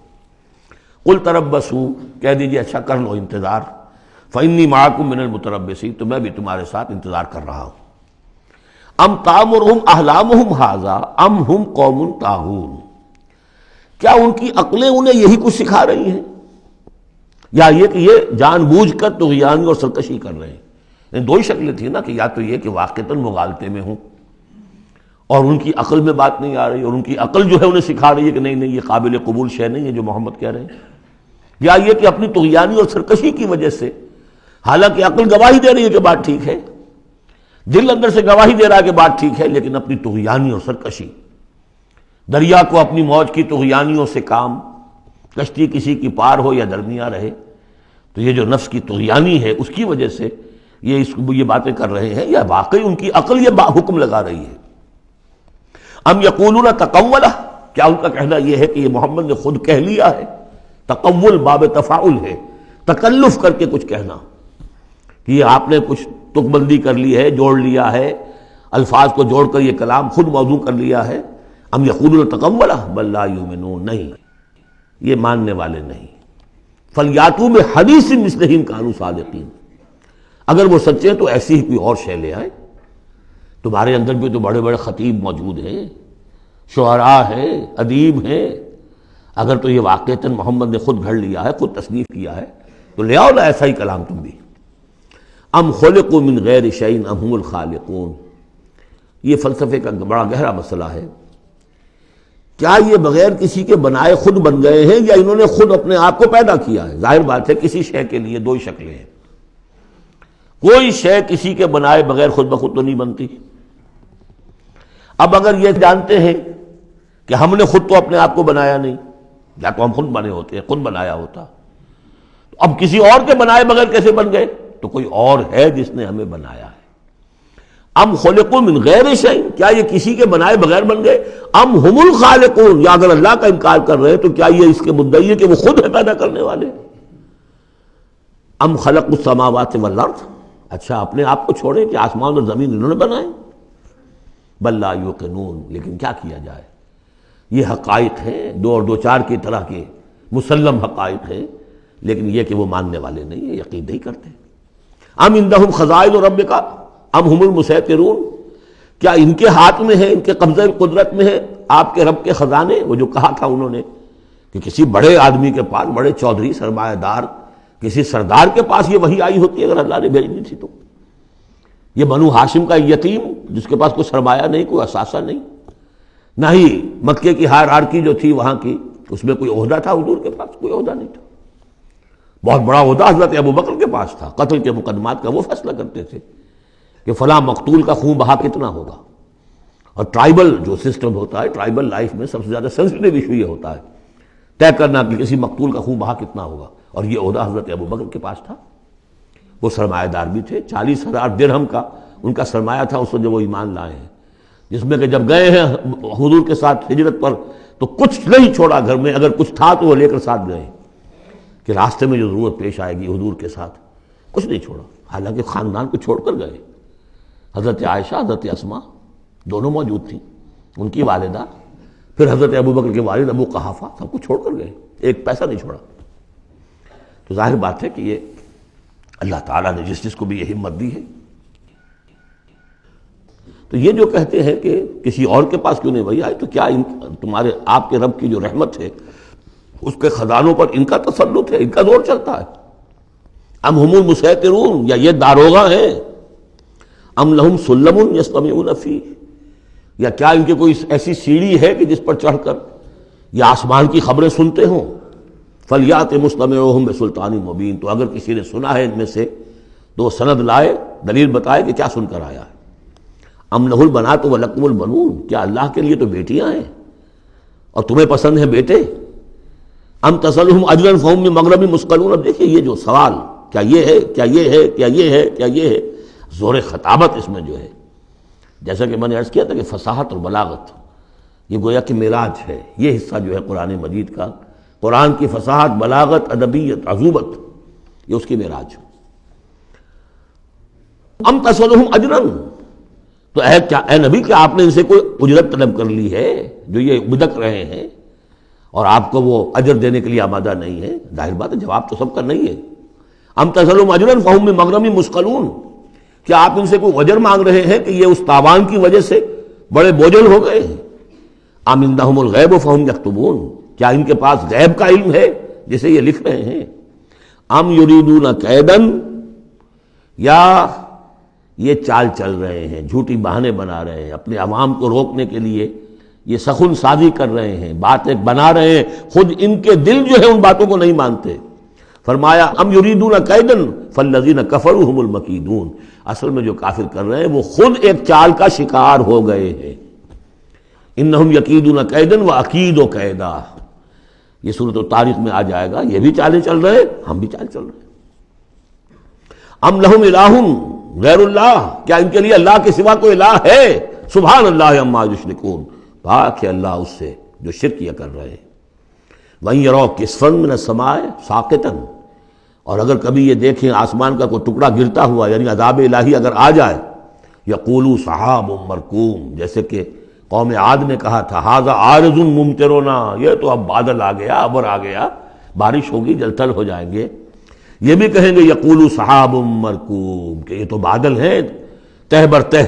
قل تربصوا، کہہ دیجیے اچھا کر لو انتظار، فإنی معکم من المتربصین، تو میں بھی تمہارے ساتھ انتظار کر رہا ہوں۔ ام تامرہم احلامہم ھذا ام ہم قوم طاغون، کیا ان کی عقلیں انہیں یہی کچھ سکھا رہی ہیں، یا یہ کہ یہ جان بوجھ کر طغیانی اور سرکشی کر رہے ہیں؟ یعنی دو ہی شکلیں تھیں نا، کہ یا تو یہ کہ واقعتاً مغالطے میں ہوں اور ان کی عقل میں بات نہیں آ رہی، اور ان کی عقل جو ہے انہیں سکھا رہی ہے کہ نہیں یہ قابل قبول شے نہیں ہے جو محمد کہہ رہے ہیں، یا یہ کہ اپنی طغیانی اور سرکشی کی وجہ سے، حالانکہ عقل گواہی دے رہی ہے کہ بات ٹھیک ہے، دل اندر سے گواہی دے رہا ہے کہ بات ٹھیک ہے، لیکن اپنی طغیانی اور سرکشی، دریا کو اپنی موج کی طغیانیوں سے کام، کشتی کسی کی پار ہو یا درمیاں رہے، تو یہ جو نفس کی طغیانی ہے اس کی وجہ سے یہ باتیں کر رہے ہیں، یا واقعی ان کی عقل یہ حکم لگا رہی ہے؟ ام یقولون تقولہ، کیا ان کا کہنا یہ ہے کہ یہ محمد نے خود کہہ لیا ہے؟ تقول باب تفاعل ہے، تکلف کر کے کچھ کہنا، کہ یہ آپ نے کچھ تک بندی کر لی ہے، جوڑ لیا ہے، الفاظ کو جوڑ کر یہ کلام خود موضوع کر لیا ہے۔ ام یقولون تقولہ بل لا یؤمنون، نہیں یہ ماننے والے نہیں۔ فلیاتوا بحدیث مثلہ ان کانوا صادقین، اگر وہ سچے ہیں تو ایسی ہی کوئی اور شے لے آئے۔ تمہارے اندر بھی تو بڑے بڑے خطیب موجود ہیں، شعراء ہیں، ادیب ہیں، اگر تو یہ واقعتاً محمد نے خود گھڑ لیا ہے، خود تصنیف کیا ہے، تو لے آؤ نا ایسا ہی کلام تم بھی۔ ام خلقوا من غیر شیء ام هم الخالقون، یہ فلسفے کا بڑا گہرا مسئلہ ہے۔ کیا یہ بغیر کسی کے بنائے خود بن گئے ہیں، یا انہوں نے خود اپنے آپ کو پیدا کیا ہے؟ ظاہر بات ہے کسی شے کے لیے دو ہی شکلیں ہیں، کوئی شے کسی کے بنائے بغیر خود بخود تو نہیں بنتی۔ اب اگر یہ جانتے ہیں کہ ہم نے خود تو اپنے آپ کو بنایا نہیں، یا تو ہم خود بنے ہوتے ہیں، خود بنایا ہوتا، تو اب کسی اور کے بنائے بغیر کیسے بن گئے؟ تو کوئی اور ہے جس نے ہمیں بنایا ہے۔ ام خلقوا من غیر شیء، کیا یہ کسی کے بنائے بغیر بن گئے؟ ام ہم الخالقون، یا اگر اللہ کا انکار کر رہے ہیں تو کیا یہ اس کے مدعی ہے کہ وہ خود ہے پیدا کرنے والے؟ ام خلقوا السماوات والارض، اچھا اپنے آپ کو چھوڑیں کہ آسمان اور زمین انہوں نے بنائے؟ بل لا یوقنون، لیکن کیا کیا جائے، یہ حقائق ہیں، دو اور دو چار کی طرح کے مسلم حقائق ہیں، لیکن یہ کہ وہ ماننے والے نہیں ہیں، یقین نہیں کرتے۔ ام عندہم خزائن ربک ام ہم المسیطرون، کیا ان کے ہاتھ میں ہے، ان کے قبضہ قدرت میں ہے آپ کے رب کے خزانے؟ وہ جو کہا تھا انہوں نے کہ کسی بڑے آدمی کے پاس، بڑے چودھری سرمایہ دار کسی سردار کے پاس یہ وحی آئی ہوتی ہے اگر اللہ نے بھیجنی تھی تو۔ یہ بنو ہاشم کا یتیم جس کے پاس کوئی سرمایہ نہیں، کوئی اثاثہ نہیں، نہ ہی مکے کی ہائرارکی جو تھی وہاں کی اس میں کوئی عہدہ تھا، حضور کے پاس کوئی عہدہ نہیں تھا۔ بہت بڑا عہدہ حضرت ابو بکر کے پاس تھا، قتل کے مقدمات کا وہ فیصلہ کرتے تھے کہ فلاں مقتول کا خون بہا کتنا ہوگا، اور ٹرائبل جو سسٹم ہوتا ہے، ٹرائبل لائف میں سب سے زیادہ سینسٹیو ایشو یہ ہوتا ہے طے کرنا کہ کسی مقتول کا خون بہا کتنا ہوگا، اور یہ عہدہ حضرت ابو بکر کے پاس تھا۔ وہ سرمایہ دار بھی تھے، 40,000 درہم کا ان کا سرمایہ تھا اس وقت جب وہ ایمان لائے ہیں، جس میں کہ جب گئے ہیں حضور کے ساتھ ہجرت پر تو کچھ نہیں چھوڑا گھر میں، اگر کچھ تھا تو وہ لے کر ساتھ گئے کہ راستے میں جو ضرورت پیش آئے گی حضور کے ساتھ، کچھ نہیں چھوڑا، حالانکہ خاندان کو چھوڑ کر گئے۔ حضرت عائشہ، حضرت اسماء دونوں موجود تھیں، ان کی والدہ، پھر حضرت ابو بکر کے والد ابو قحافہ، سب کچھ چھوڑ کر گئے، ایک پیسہ نہیں چھوڑا۔ تو ظاہر بات ہے کہ یہ اللہ تعالیٰ نے جس کو بھی یہ ہمت دی ہے۔ تو یہ جو کہتے ہیں کہ کسی اور کے پاس کیوں نہیں وہی آئی، تو کیا تمہارے آپ کے رب کی جو رحمت ہے اس کے خزانوں پر ان کا تسلط ہے، ان کا زور چلتا ہے؟ ام ہم المسیطرون، یا یہ داروغہ ہیں؟ ام لہم سلم یستمعون فیہ، یا کیا ان کے کوئی ایسی سیڑھی ہے کہ جس پر چڑھ کر یہ آسمان کی خبریں سنتے ہوں؟ فلیات مستمعہم بسلطان مبین، تو اگر کسی نے سنا ہے ان میں سے تو وہ سند لائے، دلیل بتائے کہ کیا سن کر آیا ہے۔ ام لہ البنات ولکم البنون، کیا اللہ کے لیے تو بیٹیاں ہیں اور تمہیں پسند ہیں بیٹے؟ ام تسألہم اجرا فہم من مغرم مثقلون، اب دیکھیے یہ جو سوال، کیا یہ ہے، کیا یہ ہے، کیا یہ ہے، کیا یہ ہے، زور خطابت اس میں جو ہے، جیسا کہ میں نے عرض کیا تھا کہ فصاحت اور بلاغت یہ گویا کہ معراج ہے، یہ حصہ جو ہے قرآن مجید کا، قرآن کی فصاحت، بلاغت، ادبیت، عذوبت، یہ اس کی معراج۔ ام تسألہم اجرا، تو اے نبی کیا آپ نے ان سے کوئی اجرت طلب کر لی ہے جو یہ بدک رہے ہیں اور آپ کو وہ اجر دینے کے لیے آمادہ نہیں ہے؟ ظاہر بات ہے جواب تو سب کا نہیں ہے. ام تسألهم اجرا فهم من مغرم مثقلون، کیا آپ ان سے کوئی اجر مانگ رہے ہیں کہ یہ اس تاوان کی وجہ سے بڑے بوجھل ہو گئے ہیں؟ ام عندهم الغیب فهم یکتبون، کیا ان کے پاس غیب کا علم ہے جسے یہ لکھ رہے ہیں؟ ام یریدون کیدا، یا یہ چال چل رہے ہیں، جھوٹی بہانے بنا رہے ہیں اپنے عوام کو روکنے کے لیے، یہ سخن سازی کر رہے ہیں، بات ایک بنا رہے ہیں، خود ان کے دل جو ہے ان باتوں کو نہیں مانتے. فرمایا ام یریدون کیدا فالذین کفروا هم المکیدون، اصل میں جو کافر کر رہے ہیں وہ خود ایک چال کا شکار ہو گئے ہیں. انہم یکیدون کیدا واکید کیدا، یہ سورۃ الطارق میں آ جائے گا. یہ بھی چالیں چل رہے ہیں، ہم بھی چال چل رہے ہیں. ام لہم الہ غیر اللہ، کیا ان کے لیے اللہ کے سوا کوئی الہ ہے؟ سبحان اللہ عما یشرکون، پاک ہے اللہ اس سے جو شرک کیا کر رہے ہیں. وَإِن يَرَوْا كِسْفًا مِّنَ السَّمَاءِ سَاقِطًا، اور اگر کبھی یہ دیکھیں آسمان کا کوئی ٹکڑا گرتا ہوا، یعنی عذاب الہی اگر آ جائے، یقولوا سحاب مرکوم، جیسے کہ قوم عاد نے کہا تھا ھذا عارض ممطرنا، یہ تو اب بادل آ گیا، ابر آ گیا، بارش ہوگی، جل تھل ہو جائیں گے. یہ بھی کہیں گے یقولوا سحاب مرکوم، کہ یہ تو بادل ہیں تہ بر تہ.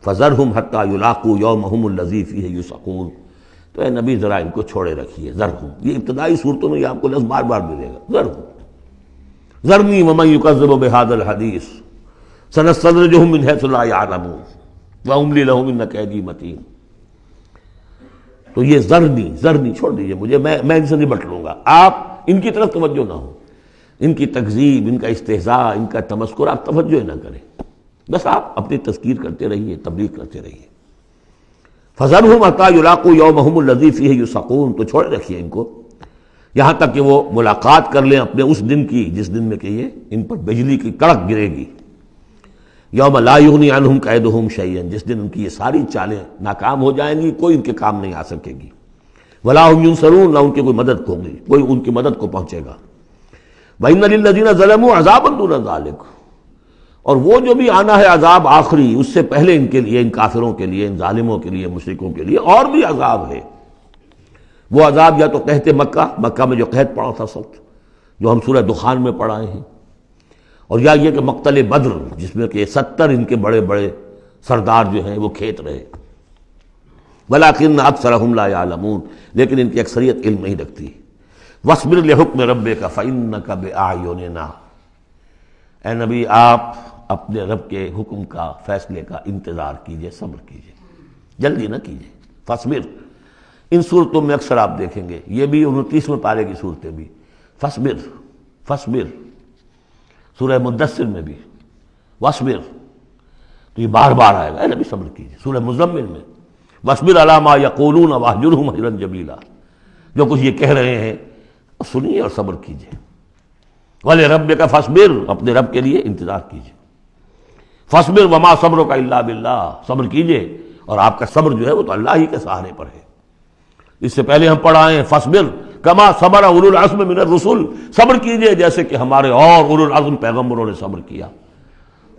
فذرهم حتى يلاقوا يومهم الذي فيه يوعدون، تو اے نبی ذرا ان کو چھوڑے رکھیے. ذرهم، یہ ابتدائی صورتوں میں یہ آپ کو لفظ بار بار ملے گا. ذرهم ذرنی ومن يكذب بهذا الحديث سنستدرجهم من حيث لا يعلمون واملي لهم ان كيدي متين. تو یہ ذرنی چھوڑ دیجیے مجھے، میں ان سے نبٹ لوں گا. آپ ان کی طرف توجہ نہ ہو، ان کی تکذیب، ان کا استہزاء، ان کا تمسخر آپ توجہ نہ کریں، بس آپ اپنی تذکیر کرتے رہیے، تبلیغ کرتے رہیے. فَذَرْهُمْ حَتَّىٰ يُلَاقُوا يَوْمَهُمُ الَّذِي فِيهِ يُوعَدُونَ، تو چھوڑ رکھیے ان کو یہاں تک کہ وہ ملاقات کر لیں اپنے اس دن کی جس دن میں کہ یہ ان پر بجلی کی کڑک گرے گی. یوم لا یغنی عنہم کیدہم شیئا، جس دن ان کی یہ ساری چالیں ناکام ہو جائیں گی، کوئی ان کے کام نہیں آ سکے گی. ولا هم ینصرون، نہ ان کی کوئی مدد ہوگی، کوئی ان کی مدد کو پہنچے گا. وَإِنَّ لِلَّذِينَ ظَلَمُوا عَذَابًا دُونَ ذَلِكَ، اور وہ جو بھی آنا ہے عذاب آخری، اس سے پہلے ان کے لیے، ان کافروں کے لیے، ان ظالموں کے لیے، مشرکوں کے لیے اور بھی عذاب ہے. وہ عذاب یا تو قحط مکہ میں جو قحط پڑا تھا سخت، جو ہم سورہ دخان میں پڑھائے ہیں، اور یا یہ کہ مقتل بدر جس میں کہ 70 ان کے بڑے بڑے سردار جو ہیں وہ کھیت رہے. وَلَٰكِنَّ أَكْثَرَهُمْ لَا يَعْلَمُونَ، لیکن ان کی اکثریت علم نہیں رکھتی. وَاصْبِرْ لِحُكْمِ رَبِّكَ فَإِنَّكَ بِأَعْيُنِنَا، اے نبی آپ اپنے رب کے حکم کا، فیصلے کا انتظار کیجئے، صبر کیجئے، جلدی نہ کیجئے. فَاصْبِرْ، ان صورتوں میں اکثر آپ دیکھیں گے، یہ بھی 29ویں پارے کی صورتیں بھی، فَاصْبِرْ، سورہ مدثر میں بھی وَاصْبِرْ، تو یہ بار بار آئے گا، اے نبی صبر کیجئے. سورہ مزمل میں وَاصْبِرْ عَلَىٰ مَا يَقُولُونَ وَاهْجُرْهُمْ هَجْرًا جَمِيلًا، جو کچھ یہ کہہ رہے ہیں سنیے اور صبر کیجئے. وَلِرَبِّكَ فَاصْبِرْ، اپنے رب کے لیے انتظار کیجئے. فَاصْبِرْ وَمَا صَبْرُكَ إِلَّا بِاللَّهِ، صبر کیجئے اور آپ کا صبر جو ہے وہ تو اللہ ہی کے سہارے پر ہے. اس سے پہلے ہم پڑھائے ہیں فَاصْبِرْ كَمَا صَبَرَ أُولُو الْعَزْمِ مِنَ الرُّسُلِ، صبر کیجئے جیسے کہ ہمارے اور اولو العزم پیغمبروں نے صبر کیا.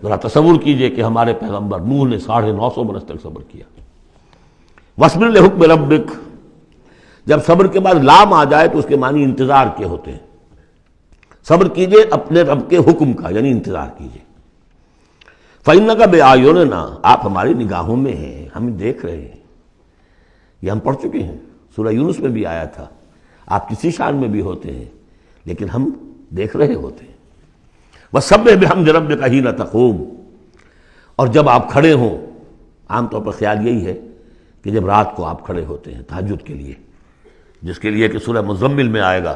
ذرا تصور کیجئے کہ ہمارے پیغمبر نوح نے 950 برس تک صبر کیا. وَاصْبِرْ لِحُكْمِ رَبِّكَ، جب صبر کے بعد لام آ جائے تو اس کے معنی انتظار کے ہوتے ہیں. صبر کیجئے اپنے رب کے حکم کا، یعنی انتظار کیجئے. فَإِنَّكَ بِأَعْيُنِنَا، آپ ہماری نگاہوں میں ہیں، ہم دیکھ رہے ہیں. یہ ہم پڑھ چکے ہیں، سورہ یونس میں بھی آیا تھا. آپ کسی شان میں بھی ہوتے ہیں لیکن ہم دیکھ رہے ہوتے ہیں. وَسَبِّحْ بِحَمْدِ رَبِّكَ حِينَ تَقُومُ، اور جب آپ کھڑے ہوں، عام طور پر خیال یہی ہے کہ جب رات کو آپ کھڑے ہوتے ہیں تہجد کے لیے، جس کے لیے کہ سورہ مزمل میں آئے گا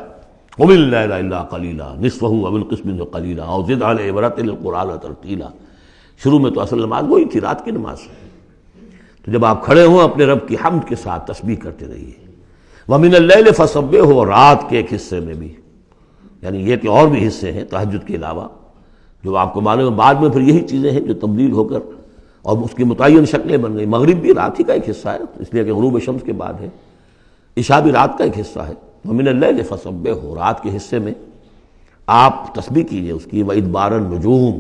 قُمِ اللَّيْلَ إِلَّا قَلِيلًا نِصْفَهُ أَوِ انقُصْ مِنْهُ قَلِيلًا أَوْ زِدْ عَلَيْهِ وَرَتِّلِ الْقُرْآنَ تَرْتِيلًا. شروع میں تو اصل نماز وہی تھی، رات کی نماز. تو جب آپ کھڑے ہوں اپنے رب کی حمد کے ساتھ تسبیح کرتے رہیے. وَمِنَ اللَّيْلِ فَسَبِّحْهُ، اور رات کے ایک حصے میں بھی، یعنی یہ کہ اور بھی حصے ہیں تہجد کے علاوہ، جو آپ کو معلوم ہے بعد میں پھر یہی چیزیں ہیں جو تبدیل ہو کر اور اس کی متعین شکلیں بن گئی. مغرب بھی رات ہی کا ایک حصہ ہے، اس لیے کہ غروب شمس کے بعد ہے. عشاء بھی رات کا ایک حصہ ہے. وَمِنَ اللَّيْلِ فَسَبِّحْهُ، رات کے حصے میں آپ تسبیح کیجئے اس کی. وَإِدْبَارَ النُّجُومِ،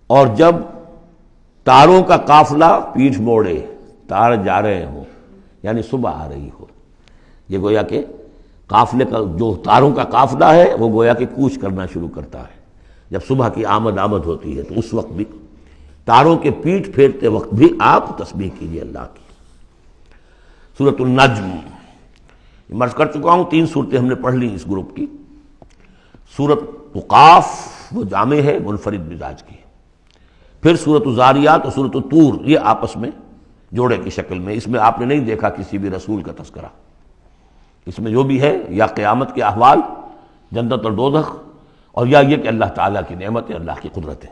اور جب تاروں کا قافلہ پیٹھ موڑے، تار جا رہے ہوں، یعنی صبح آ رہی ہو۔ یہ گویا کہ قافلے کا جو تاروں کا قافلہ ہے وہ گویا کہ کوچ کرنا شروع کرتا ہے جب صبح کی آمد ہوتی ہے، تو اس وقت بھی تاروں کے پیٹھ پھیرتے وقت بھی آپ تسبیح کیجیے اللہ کی۔ سورۃ النجم مرض کر چکا ہوں، 3 صورتیں ہم نے پڑھ لی اس گروپ کی۔ سورۃ قاف وہ جامع ہے، منفرد مزاج کی۔ پھر سورۃ الذاریات اور سورۃ الطور، یہ آپس میں جوڑے کی شکل میں، اس میں آپ نے نہیں دیکھا کسی بھی رسول کا تذکرہ۔ اس میں جو بھی ہے یا قیامت کے احوال، جنت اور دوزخ، اور یا یہ کہ اللہ تعالیٰ کی نعمتیں، اللہ کی قدرتیں۔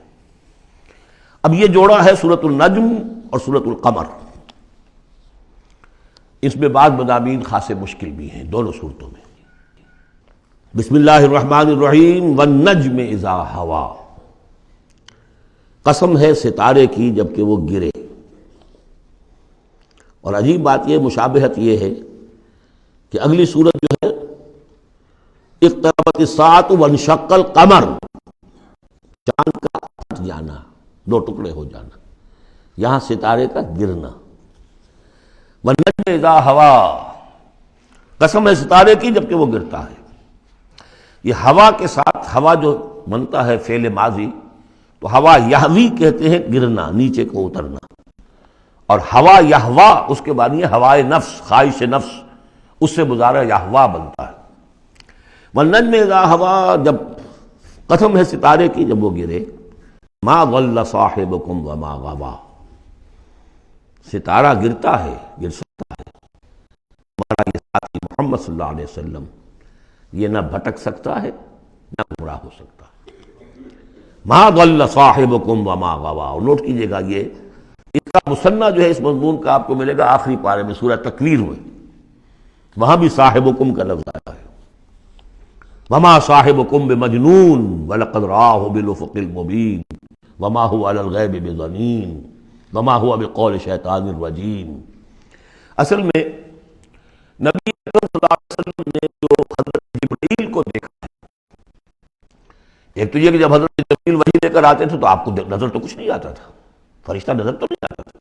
اب یہ جوڑا ہے سورۃ النجم اور سورۃ القمر۔ اس میں بعض مضامین خاصے مشکل بھی ہیں دونوں صورتوں میں۔ بسم اللہ الرحمن الرحیم، والنجم اذا ہوا، قسم ہے ستارے کی جب کہ وہ گرے۔ اور عجیب بات یہ، مشابہت یہ ہے کہ اگلی صورت جو ہے اقتربت الساعۃ وانشق القمر، چاند کا پھٹ جانا، 2 ٹکڑے ہو جانا، یہاں ستارے کا گرنا۔ والنجم اذا ہوا، قسم ہے ستارے کی جب کہ وہ گرتا ہے۔ یہ ہوا کے ساتھ، ہوا جو بنتا ہے فعل ماضی، تو ہوا یہوی کہتے ہیں گرنا، نیچے کو اترنا، اور ہوا یہوا اس کے بعد یہ ہوائے نفس، خواہش نفس، اس سے مضارع یہوا بنتا ہے۔ والنجم اذا ہوا، جب قسم ہے ستارے کی جب وہ گرے، ما ضل صاحبکم وما غوا، ستارہ گرتا ہے، گر سکتا ہے، ہمارا یہ ساتھی محمد صلی اللہ علیہ وسلم یہ نہ بھٹک سکتا ہے نہ گمراہ ہو سکتا ہے۔ ما ضل صاحبکم وما غوا، اور نوٹ کیجئے گا یہ اس کا مثنیٰ جو ہے اس مضمون کا آپ کو ملے گا آخری پارے میں سورہ تکویر میں، وہاں بھی صاحبکم کا لفظ آیا ہے۔ وما صاحبکم بمجنون ولقد رآہ بالافق المبین وما هو علی الغیب بضنین وما هو بقول شیطان الرجیم۔ اصل میں نبی اکرم صلی اللہ علیہ وسلم نے جو حضرت جبرائیل کو دیکھا ہے، ایک تو یہ کہ جب حضرت جبرائیل وحی لے کر آتے تھے تو آپ کو نظر تو کچھ نہیں آتا تھا، فرشتہ نظر تو نہیں آتا تھا،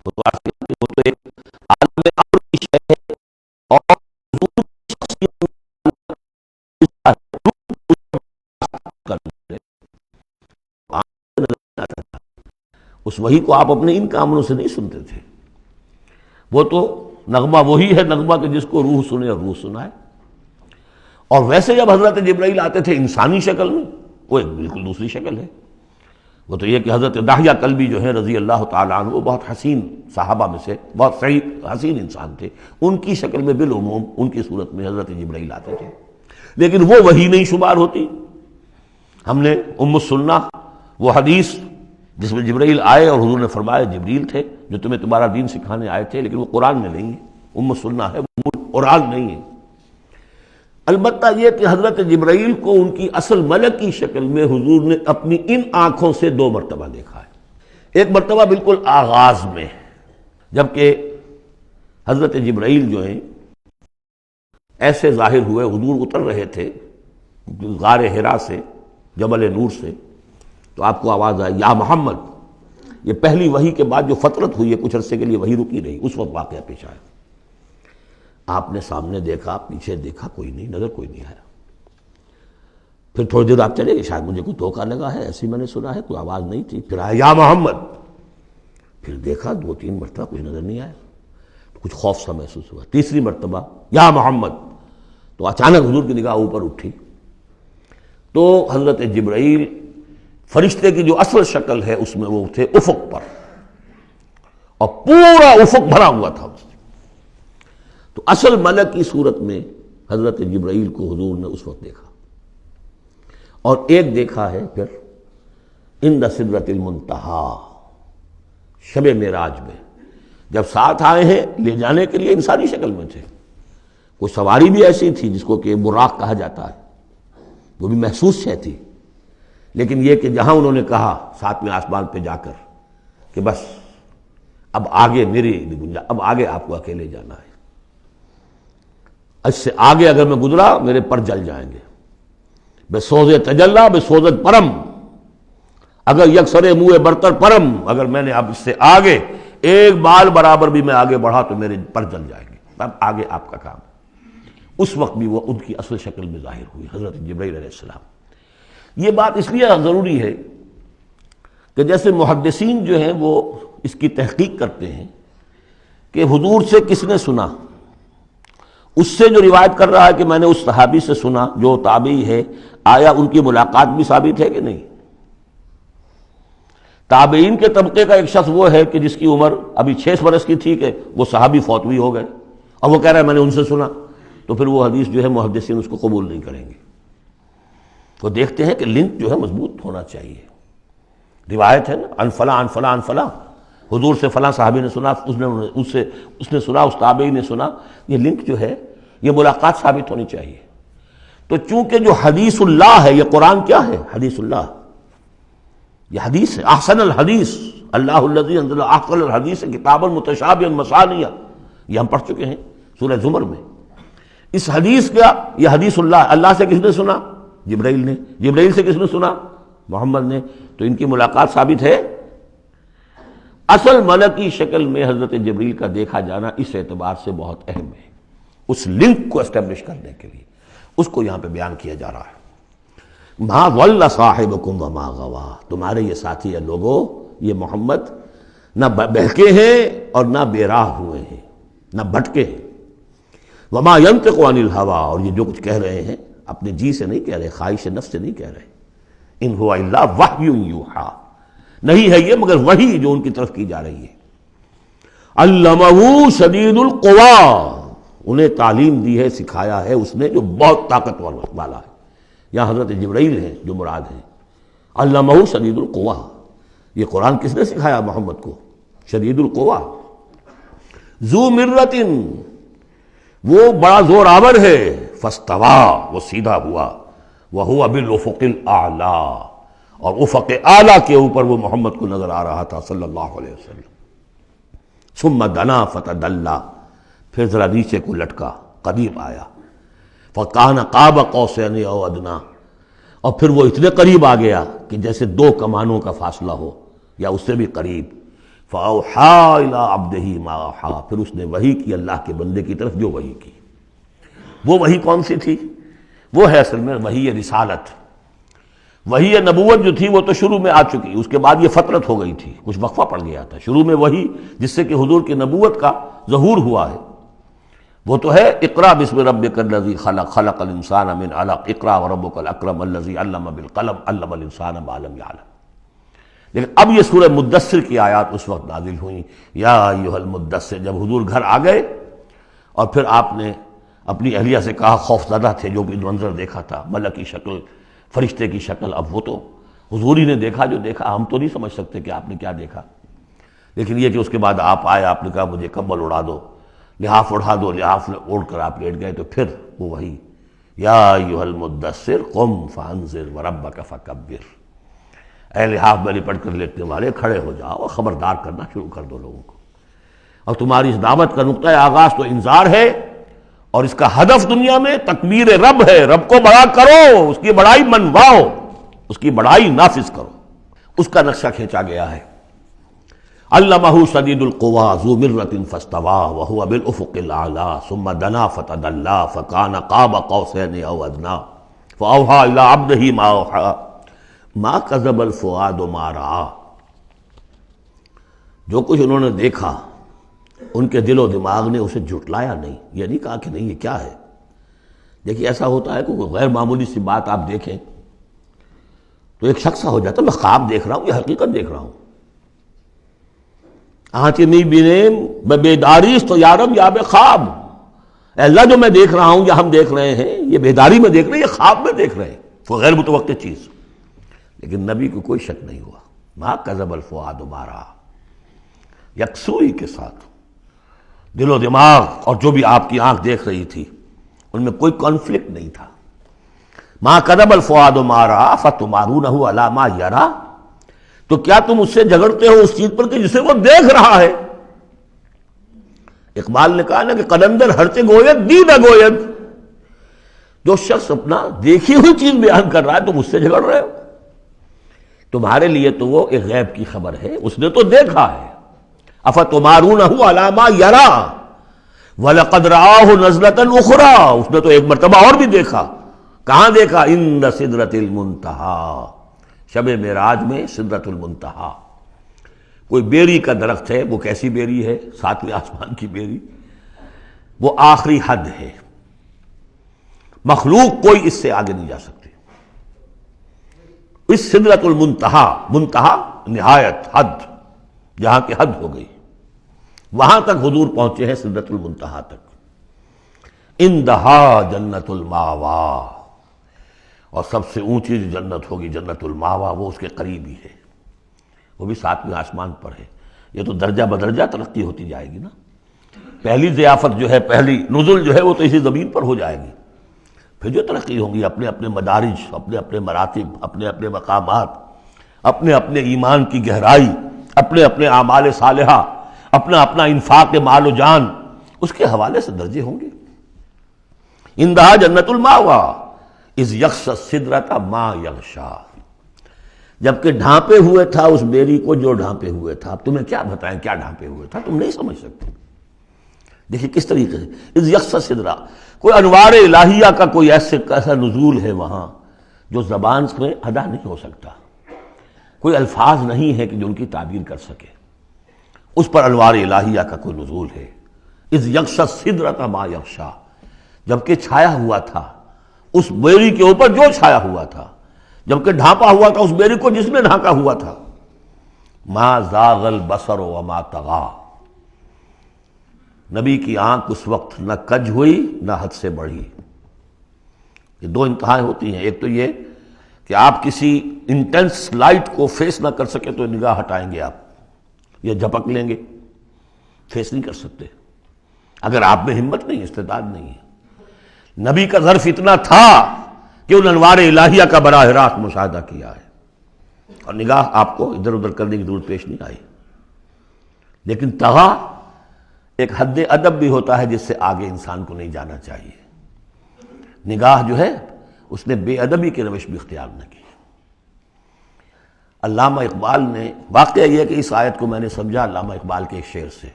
وہ تو ایک عالم امر کی شے ہے، اور حضور کی شخصیت اس وحی کو آپ اپنے ان کاموں سے نہیں سنتے تھے، وہ تو نغمہ وہی ہے نغمہ کہ جس کو روح سنے اور روح سنائے۔ اور ویسے جب حضرت جبرائیل آتے تھے انسانی شکل میں، وہ ایک بالکل دوسری شکل ہے۔ وہ تو یہ کہ حضرت دحیہ کلبی جو ہیں رضی اللہ تعالیٰ عنہ، وہ بہت حسین صحابہ میں سے بہت صحیح حسین انسان تھے، ان کی شکل میں بالعموم ان کی صورت میں حضرت جبرائیل آتے تھے، لیکن وہ وحی نہیں شمار ہوتی۔ ہم نے ام السنہ وہ حدیث جس میں جبرائیل آئے اور حضور نے فرمایا جبریل تھے جو تمہیں تمہارا دین سکھانے آئے تھے، لیکن وہ قرآن میں نہیں ہے، ام السنہ ہے، وہ قرآن نہیں ہے۔ البتہ یہ کہ حضرت جبرائیل کو ان کی اصل ملکی شکل میں حضور نے اپنی ان آنکھوں سے 2 مرتبہ دیکھا ہے۔ ایک مرتبہ بالکل آغاز میں، جبکہ حضرت جبرائیل جو ہیں ایسے ظاہر ہوئے، حضور اتر رہے تھے غار حرا سے، جبل نور سے، تو آپ کو آواز آئی یا محمد۔ یہ پہلی وحی کے بعد جو فترت ہوئی ہے، کچھ عرصے کے لیے وحی رکی رہی، اس وقت واقعہ پیش آیا۔ آپ نے سامنے دیکھا، پیچھے دیکھا، کوئی نہیں، نظر کوئی نہیں آیا۔ پھر تھوڑی دیر آپ چلے گئے، شاید مجھے کوئی دھوکہ لگا ہے، ایسی میں نے سنا ہے، کوئی آواز نہیں تھی۔ پھر آیا یا محمد، پھر دیکھا 2-3 مرتبہ کوئی نظر نہیں آیا، کچھ خوف سا محسوس ہوا۔ تیسری مرتبہ یا محمد، تو اچانک حضور کی نگاہ اوپر اٹھی، تو حضرت جبرائیل فرشتے کی جو اصل شکل ہے اس میں وہ تھے افق پر، اور پورا افق بھرا ہوا تھا۔ تو اصل ملک کی صورت میں حضرت جبرائیل کو حضور نے اس وقت دیکھا، اور ایک دیکھا ہے پھر عند سدرۃ المنتہا، شب معراج میں، جب ساتھ آئے ہیں لے جانے کے لیے انسانی شکل میں تھے، کوئی سواری بھی ایسی تھی جس کو کہ براق کہا جاتا ہے، وہ بھی محسوس شے تھی، لیکن یہ کہ جہاں انہوں نے کہا 7ویں آسمان پہ جا کر کہ بس اب آگے میری گنجائش، اب آگے آپ کو اکیلے جانا ہے، اس سے آگے اگر میں گزرا میرے پر جل جائیں گے، بے سوز تجلا بے سوزت پرم، اگر یکسر منہ برتر پرم، اگر میں نے اب اس سے آگے ایک بال برابر بھی میں آگے بڑھا تو میرے پر جل جائیں گے، اب آگے آپ کا کام۔ اس وقت بھی وہ ان کی اصل شکل میں ظاہر ہوئی حضرت جبرائیل علیہ السلام۔ یہ بات اس لیے ضروری ہے کہ جیسے محدثین جو ہیں وہ اس کی تحقیق کرتے ہیں کہ حضور سے کس نے سنا، اس سے جو روایت کر رہا ہے کہ میں نے اس صحابی سے سنا جو تابعی ہے، آیا ان کی ملاقات بھی ثابت ہے کہ نہیں؟ تابعین کے طبقے کا ایک شخص وہ ہے کہ جس کی عمر ابھی 6 برس کی تھی کہ وہ صحابی فوت بھی ہو گئے، اور وہ کہہ رہا ہے میں نے ان سے سنا، تو پھر وہ حدیث جو ہے محدثین اس کو قبول نہیں کریں گے۔ وہ دیکھتے ہیں کہ لنک جو ہے مضبوط ہونا چاہیے۔ روایت ہے نا، ان فلاں ان فلاں ان فلاں، حضور سے فلاں صحابی نے سنا، اس نے سنا، اس تابعی نے سنا، یہ لنک جو ہے یہ ملاقات ثابت ہونی چاہیے۔ تو چونکہ جو حدیث اللہ ہے، یہ قرآن کیا ہے؟ حدیث اللہ، یہ حدیث ہے، احسن الحدیث اللہ الذی انزل احسن الحدیث کتابا متشابہا مثانیہ، یہ ہم پڑھ چکے ہیں سورہ زمر میں۔ اس حدیث کا یہ حدیث اللہ سے کس نے سنا؟ جبرائیل نے۔ جبرائیل سے کس نے سنا؟ محمد نے۔ تو ان کی ملاقات ثابت ہے۔ اصل ملکی شکل میں حضرت جبرائیل کا دیکھا جانا اس اعتبار سے بہت اہم ہے، اس لنک کو اسٹیبلش کرنے کے لیے اس کو یہاں پہ بیان کیا جا رہا ہے۔ ما ضل صاحبکم وما غوا، تمہارے یہ ساتھی ہے لوگوں، یہ محمد نہ بہکے ہیں اور نہ بے راہ ہوئے ہیں، نہ بھٹکے ہیں۔ وما ينطق عن الهوى، اور یہ جو کچھ کہہ رہے ہیں اپنے جی سے نہیں کہہ رہے، خواہش نفس سے نہیں کہہ رہے۔ ان هو الا وحی یوحی، نہیں ہے یہ مگر وحی جو ان کی طرف کی جا رہی ہے۔ علمہ شدید القویٰ، انہیں تعلیم دی ہے، سکھایا ہے اس نے جو بہت طاقتور والا ہے۔ یہاں حضرت جبرائیل ہیں جو مراد ہیں۔ علمہ شدید القویٰ، یہ قرآن کس نے سکھایا محمد کو؟ شدید القویٰ، ذو مرۃ، وہ بڑا زور آور ہے، فاستویٰ، وہ سیدھا ہوا، وہو بالافق الاعلیٰ، اور افق اعلیٰ کے اوپر وہ محمد کو نظر آ رہا تھا صلی اللہ علیہ وسلم۔ ثم دنا فتدلی، پھر ذرا نیچے کو لٹکا، قریب آیا، فکان قاب قوسین او ادنیٰ، اور پھر وہ اتنے قریب آ گیا کہ جیسے 2 کمانوں کا فاصلہ ہو یا اس سے بھی قریب۔ فاوحیٰ الی عبدہ ما اوحیٰ، پھر اس نے وحی کی اللہ کے بندے کی طرف جو وحی کی۔ وہ وحی کون سی تھی؟ وہ ہے اصل میں وحی رسالت۔ وحی نبوت جو تھی وہ تو شروع میں آ چکی، اس کے بعد یہ فترت ہو گئی تھی، کچھ وقفہ پڑ گیا تھا۔ شروع میں وحی جس سے کہ حضور کی نبوت کا ظہور ہوا ہے وہ تو ہے اقرا بسم ربک الذی خلق، خلق الانسان من علق، اقرا وربک الاکرم الذی علم بالقلم، علم الانسان ما لم یعلم۔ لیکن اب یہ سورہ مدثر کی آیات اس وقت نازل ہوئیں، یا ایھا المدثر، جب حضور گھر آ گئے اور پھر آپ نے اپنی اہلیہ سے کہا، خوف زدہ تھے، جو بھی منظر دیکھا تھا، ملک کی شکل، فرشتے کی شکل، اب وہ تو حضور ہی نے دیکھا جو دیکھا، ہم تو نہیں سمجھ سکتے کہ آپ نے کیا دیکھا۔ لیکن یہ کہ اس کے بعد آپ آئے، آپ نے کہا مجھے کمبل اڑا دو، لحاف اڑا دو، لحاف اوڑھ کر آپ لیٹ گئے، تو پھر وہ وہی یا ایھا المدثر قم فانذر وربک فکبر، اے لحاف میں لپٹ کر لیٹنے والے کھڑے ہو جاؤ اور خبردار کرنا شروع کر دو لوگوں کو۔ اور تمہاری اس دعوت کا نقطۂ آغاز تو انذار ہے، اور اس کا ہدف دنیا میں تکبیر رب ہے، رب کو بڑا کرو، اس کی بڑائی منواؤ، اس کی بڑائی نافذ کرو، اس کا نقشہ کھینچا گیا ہے۔ علمہ شدید القویٰ ذو مرۃ فاستویٰ وہو بالافق الاعلیٰ ثم دنا فتدلی فکان قاب قوسین او ادنیٰ فاوحیٰ الی عبدہ ما اوحیٰ ما کذب الفؤاد ما رأیٰ۔ جو کچھ انہوں نے دیکھا ان کے دل و دماغ نے اسے جھٹلایا نہیں، یہ نہیں کہا کہ نہیں یہ کیا ہے۔ دیکھیے ایسا ہوتا ہے کہ کوئی غیر معمولی سی بات آپ دیکھیں تو ایک شخص ہو جاتا ہے، میں خواب دیکھ رہا ہوں، یہ حقیقت دیکھ رہا ہوں۔ آنچنی بینیم بیداریس تو یارم یا بے خواب، اے اللہ جو میں دیکھ رہا ہوں یا ہم دیکھ رہے ہیں یہ بیداری میں دیکھ رہے ہیں، یہ خواب میں دیکھ رہے ہیں، وہ غیر متوقع چیز۔ لیکن نبی کو کوئی شک نہیں ہوا، ما کذب الفؤاد ما رأیٰ، یکسوئی کے ساتھ دل و دماغ اور جو بھی آپ کی آنکھ دیکھ رہی تھی ان میں کوئی کانفلکٹ نہیں تھا۔ ما کذب الفؤاد ما رأیٰ فتمارونہ علی ما یریٰ، تو کیا تم اس سے جھگڑتے ہو اس چیز پر کہ جسے وہ دیکھ رہا ہے؟ اقبال نے کہا نا کہ قلندر ہرچے گوید دید گوید، جو شخص اپنا دیکھی ہوئی چیز بیان کر رہا ہے تم اس سے جھگڑ رہے ہو۔ تمہارے لیے تو وہ ایک غیب کی خبر ہے، اس نے تو دیکھا ہے۔ افتمارونہ علی ما یری وَلَقَدْ رَآهُ نَزْلَةً أُخْرَىٰ، اس نے تو ایک مرتبہ اور بھی دیکھا۔ کہاں دیکھا؟ عند سدرۃ المنتہیٰ، شب معراج میں سدرۃ المنتہیٰ۔ کوئی بیری کا درخت ہے، وہ کیسی بیری ہے؟ ساتویں آسمان کی بیری، وہ آخری حد ہے، مخلوق کوئی اس سے آگے نہیں جا سکتی۔ اس سدرۃ المنتہیٰ، منتہا نہایت، حد، جہاں کی حد ہو گئی، وہاں تک حضور پہنچے ہیں، سدرۃ المنتہیٰ تک۔ اندہا جنت الماوا، اور سب سے اونچی جو جنت ہوگی جنت الماوا، وہ اس کے قریب ہی ہے، وہ بھی ساتویں آسمان پر ہے۔ یہ تو درجہ بدرجہ ترقی ہوتی جائے گی نا۔ پہلی ضیافت جو ہے، پہلی نزل جو ہے، وہ تو اسی زمین پر ہو جائے گی، پھر جو ترقی ہوں گی اپنے اپنے مدارج، اپنے اپنے مراتب، اپنے اپنے مقامات، اپنے اپنے ایمان کی گہرائی، اپنے اپنے اعمال صالحہ، اپنا اپنا انفاق مال و جان، اس کے حوالے سے درجے ہوں گے۔ اندہا جنت الماوا اذ یغشی السدرۃ ما یغشی، جبکہ ڈھانپے ہوئے تھا اس بیری کو جو ڈھانپے ہوئے تھا۔ اب تمہیں کیا بتائیں کیا ڈھانپے ہوئے تھا، تم نہیں سمجھ سکتے۔ دیکھیں کس طریقے سے اذ یغشی السدرہ، کوئی انوار الہیہ کا کوئی ایسا نزول ہے وہاں جو زبان میں ادا نہیں ہو سکتا، کوئی الفاظ نہیں ہے کہ جو ان کی تعبیر کر سکے، اس پر انوار الہیہ کا کوئی نزول ہے۔ اذ یغشی السدرۃ ما یغشی، جبکہ چھایا ہوا تھا اس بیری کے اوپر جو چھایا ہوا تھا، جبکہ ڈھانپا ہوا تھا اس بیری کو جس نے ڈھانکا ہوا تھا۔ ما زاغ البصر وما طغی، نبی کی آنکھ اس وقت نہ کج ہوئی نہ حد سے بڑھی۔ یہ دو انتہائیں ہوتی ہیں، ایک تو یہ کہ آپ کسی انٹینس لائٹ کو فیس نہ کر سکے تو نگاہ ہٹائیں گے آپ، یا جھپک لیں گے، فیس نہیں کر سکتے اگر آپ میں ہمت نہیں، استعداد نہیں ہے۔ نبی کا ظرف اتنا تھا کہ ان انوار الہیہ کا براہ راست مشاہدہ کیا ہے، اور نگاہ آپ کو ادھر ادھر کرنے کی ضرورت پیش نہیں آئی۔ لیکن طغیٰ ایک حد ادب بھی ہوتا ہے جس سے آگے انسان کو نہیں جانا چاہیے۔ نگاہ جو ہے اس نے بے ادبی کی روش بھی اختیار نہ کی۔ علامہ اقبال نے، واقعہ یہ ہے کہ اس آیت کو میں نے سمجھا علامہ اقبال کے ایک شعر سے،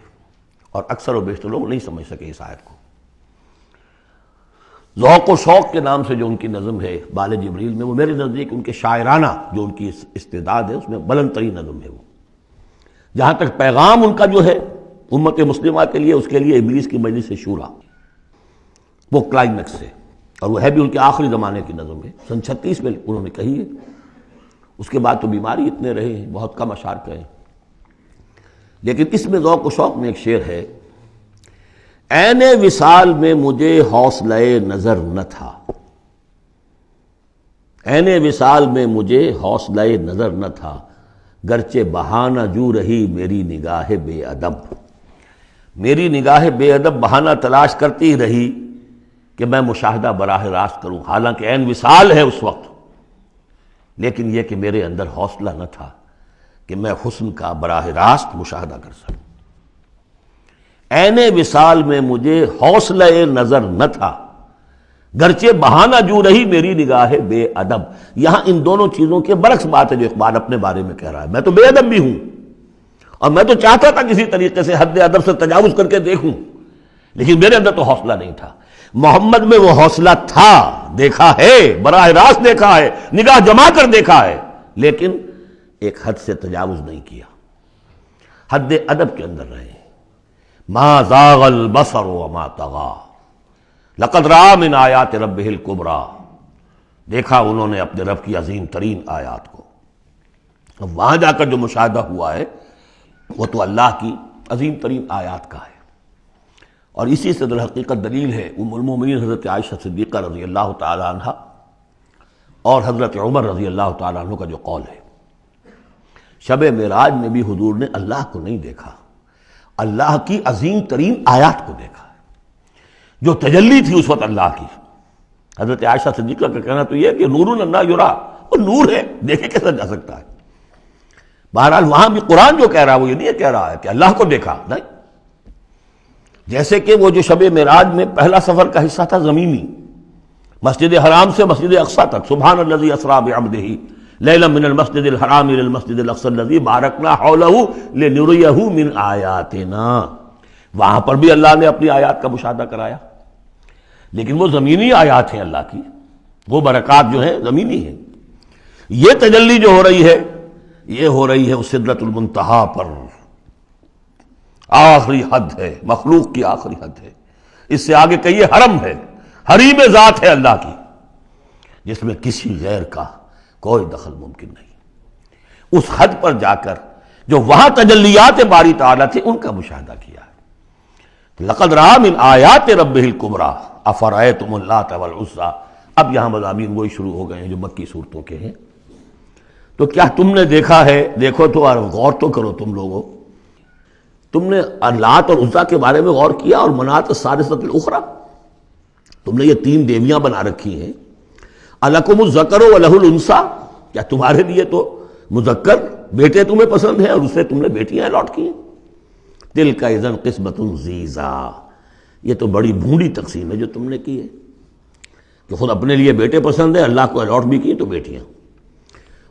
اور اکثر و بیشتر لوگ نہیں سمجھ سکے اس آیت کو۔ ذوق و شوق کے نام سے جو ان کی نظم ہے بال جبریل میں، وہ میرے نزدیک ان کے شاعرانہ جو ان کی استعداد ہے اس میں بلند ترین نظم ہے۔ وہ جہاں تک پیغام ان کا جو ہے امت مسلمہ کے لیے، اس کے لیے ابلیس کی مجلس شورا، وہ کلائمیکس ہے، اور وہ ہے بھی ان کے آخری زمانے کی نظم ہے، سن 36 میں انہوں نے کہی ہے۔ اس کے بعد تو بیماری اتنے رہے ہیں، بہت کم اشعار کہے، لیکن اس میں ذوق و شوق میں ایک شعر ہے: عین وصال میں مجھے حوصلہ نظر نہ تھا، عین وصال میں مجھے حوصلہ نظر نہ تھا، گرچہ بہانہ جو رہی میری نگاہ بے ادب، میری نگاہ بے ادب بہانہ تلاش کرتی رہی کہ میں مشاہدہ براہ راست کروں، حالانکہ عین وصال ہے اس وقت، لیکن یہ کہ میرے اندر حوصلہ نہ تھا کہ میں حسن کا براہ راست مشاہدہ کر سکوں۔ عین وصال میں مجھے حوصلہ نظر نہ تھا، گرچہ بہانہ جو رہی میری نگاہ بے ادب۔ یہاں ان دونوں چیزوں کے برعکس بات ہے جو اقبال اپنے بارے میں کہہ رہا ہے۔ میں تو بے ادب بھی ہوں، اور میں تو چاہتا تھا کسی طریقے سے حد ادب سے تجاوز کر کے دیکھوں، لیکن میرے اندر تو حوصلہ نہیں تھا۔ محمد میں وہ حوصلہ تھا، دیکھا ہے، براہ راست دیکھا ہے، نگاہ جما کر دیکھا ہے، لیکن ایک حد سے تجاوز نہیں کیا، حد ادب کے اندر رہے۔ ما زاغ البصر وما طغی، لقد رأى من آیات ربہ الکبریٰ، دیکھا انہوں نے اپنے رب کی عظیم ترین آیات کو۔ اب وہاں جا کر جو مشاہدہ ہوا ہے وہ تو اللہ کی عظیم ترین آیات کا ہے، اور اسی سے در حقیقت دلیل ہے ام المومنین حضرت عائشہ صدیقہ رضی اللہ تعالی عنہ اور حضرت عمر رضی اللہ تعالی عنہ کا جو قول ہے۔ شب معراج میں بھی حضور نے اللہ کو نہیں دیکھا، اللہ کی عظیم ترین آیات کو دیکھا ہے، جو تجلی تھی اس وقت اللہ کی۔ حضرت عائشہ صدیقہ کا کہنا تو یہ ہے کہ نور لا یرا، وہ نور ہے، دیکھے کیسا جا سکتا ہے۔ بہرحال وہاں بھی قرآن جو کہہ رہا ہے وہ یہ نہیں کہہ رہا ہے کہ اللہ کو دیکھا، نہیں، جیسے کہ وہ جو شب معراج میں پہلا سفر کا حصہ تھا زمینی، مسجد حرام سے مسجد اقصیٰ تک، سبحان الذی اسریٰ بعبدہ لیلا من المسجد الحرام الى المسجد الاقصى الذي بارکنا حولہ لنریہ من آیاتنا. وہاں پر بھی اللہ نے اپنی آیات کا مشاہدہ کرایا، لیکن وہ زمینی آیات ہیں اللہ کی، وہ برکات جو ہیں زمینی ہیں. یہ تجلی جو ہو رہی ہے یہ ہو رہی ہے اس سدرۃ المنتہا پر، آخری حد ہے، مخلوق کی آخری حد ہے. اس سے آگے کہیے حرم ہے، حریم ذات ہے اللہ کی، جس میں کسی غیر کا کوئی دخل ممکن نہیں. اس حد پر جا کر جو وہاں تجلیات باری تعالیٰ تھے ان کا مشاہدہ کیا ہے. لقد رأى من آیات ربہ الکبریٰ افرأیتم اللات والعزیٰ. اب یہاں مضامین وہی شروع ہو گئے ہیں جو مکی صورتوں کے ہیں. تو کیا تم نے دیکھا ہے، دیکھو تو اور غور تو کرو تم لوگوں، تم نے لات اور عزیٰ کے بارے میں غور کیا، اور منات الثالثۃ الاخریٰ، تم نے یہ تین دیویاں بنا رکھی ہیں. الکم الذکر ولہ الانثیٰ، کیا تمہارے لیے تو مذکر بیٹے تمہیں پسند ہیں اور اسے تم نے بیٹیاں الاٹ کی ہیں. تلک اذا قسمۃ ضیزیٰ، یہ تو بڑی بھونڈی تقسیم ہے جو تم نے کی ہے، کہ خود اپنے لیے بیٹے پسند ہے، اللہ کو الاٹ بھی کی تو بیٹیاں،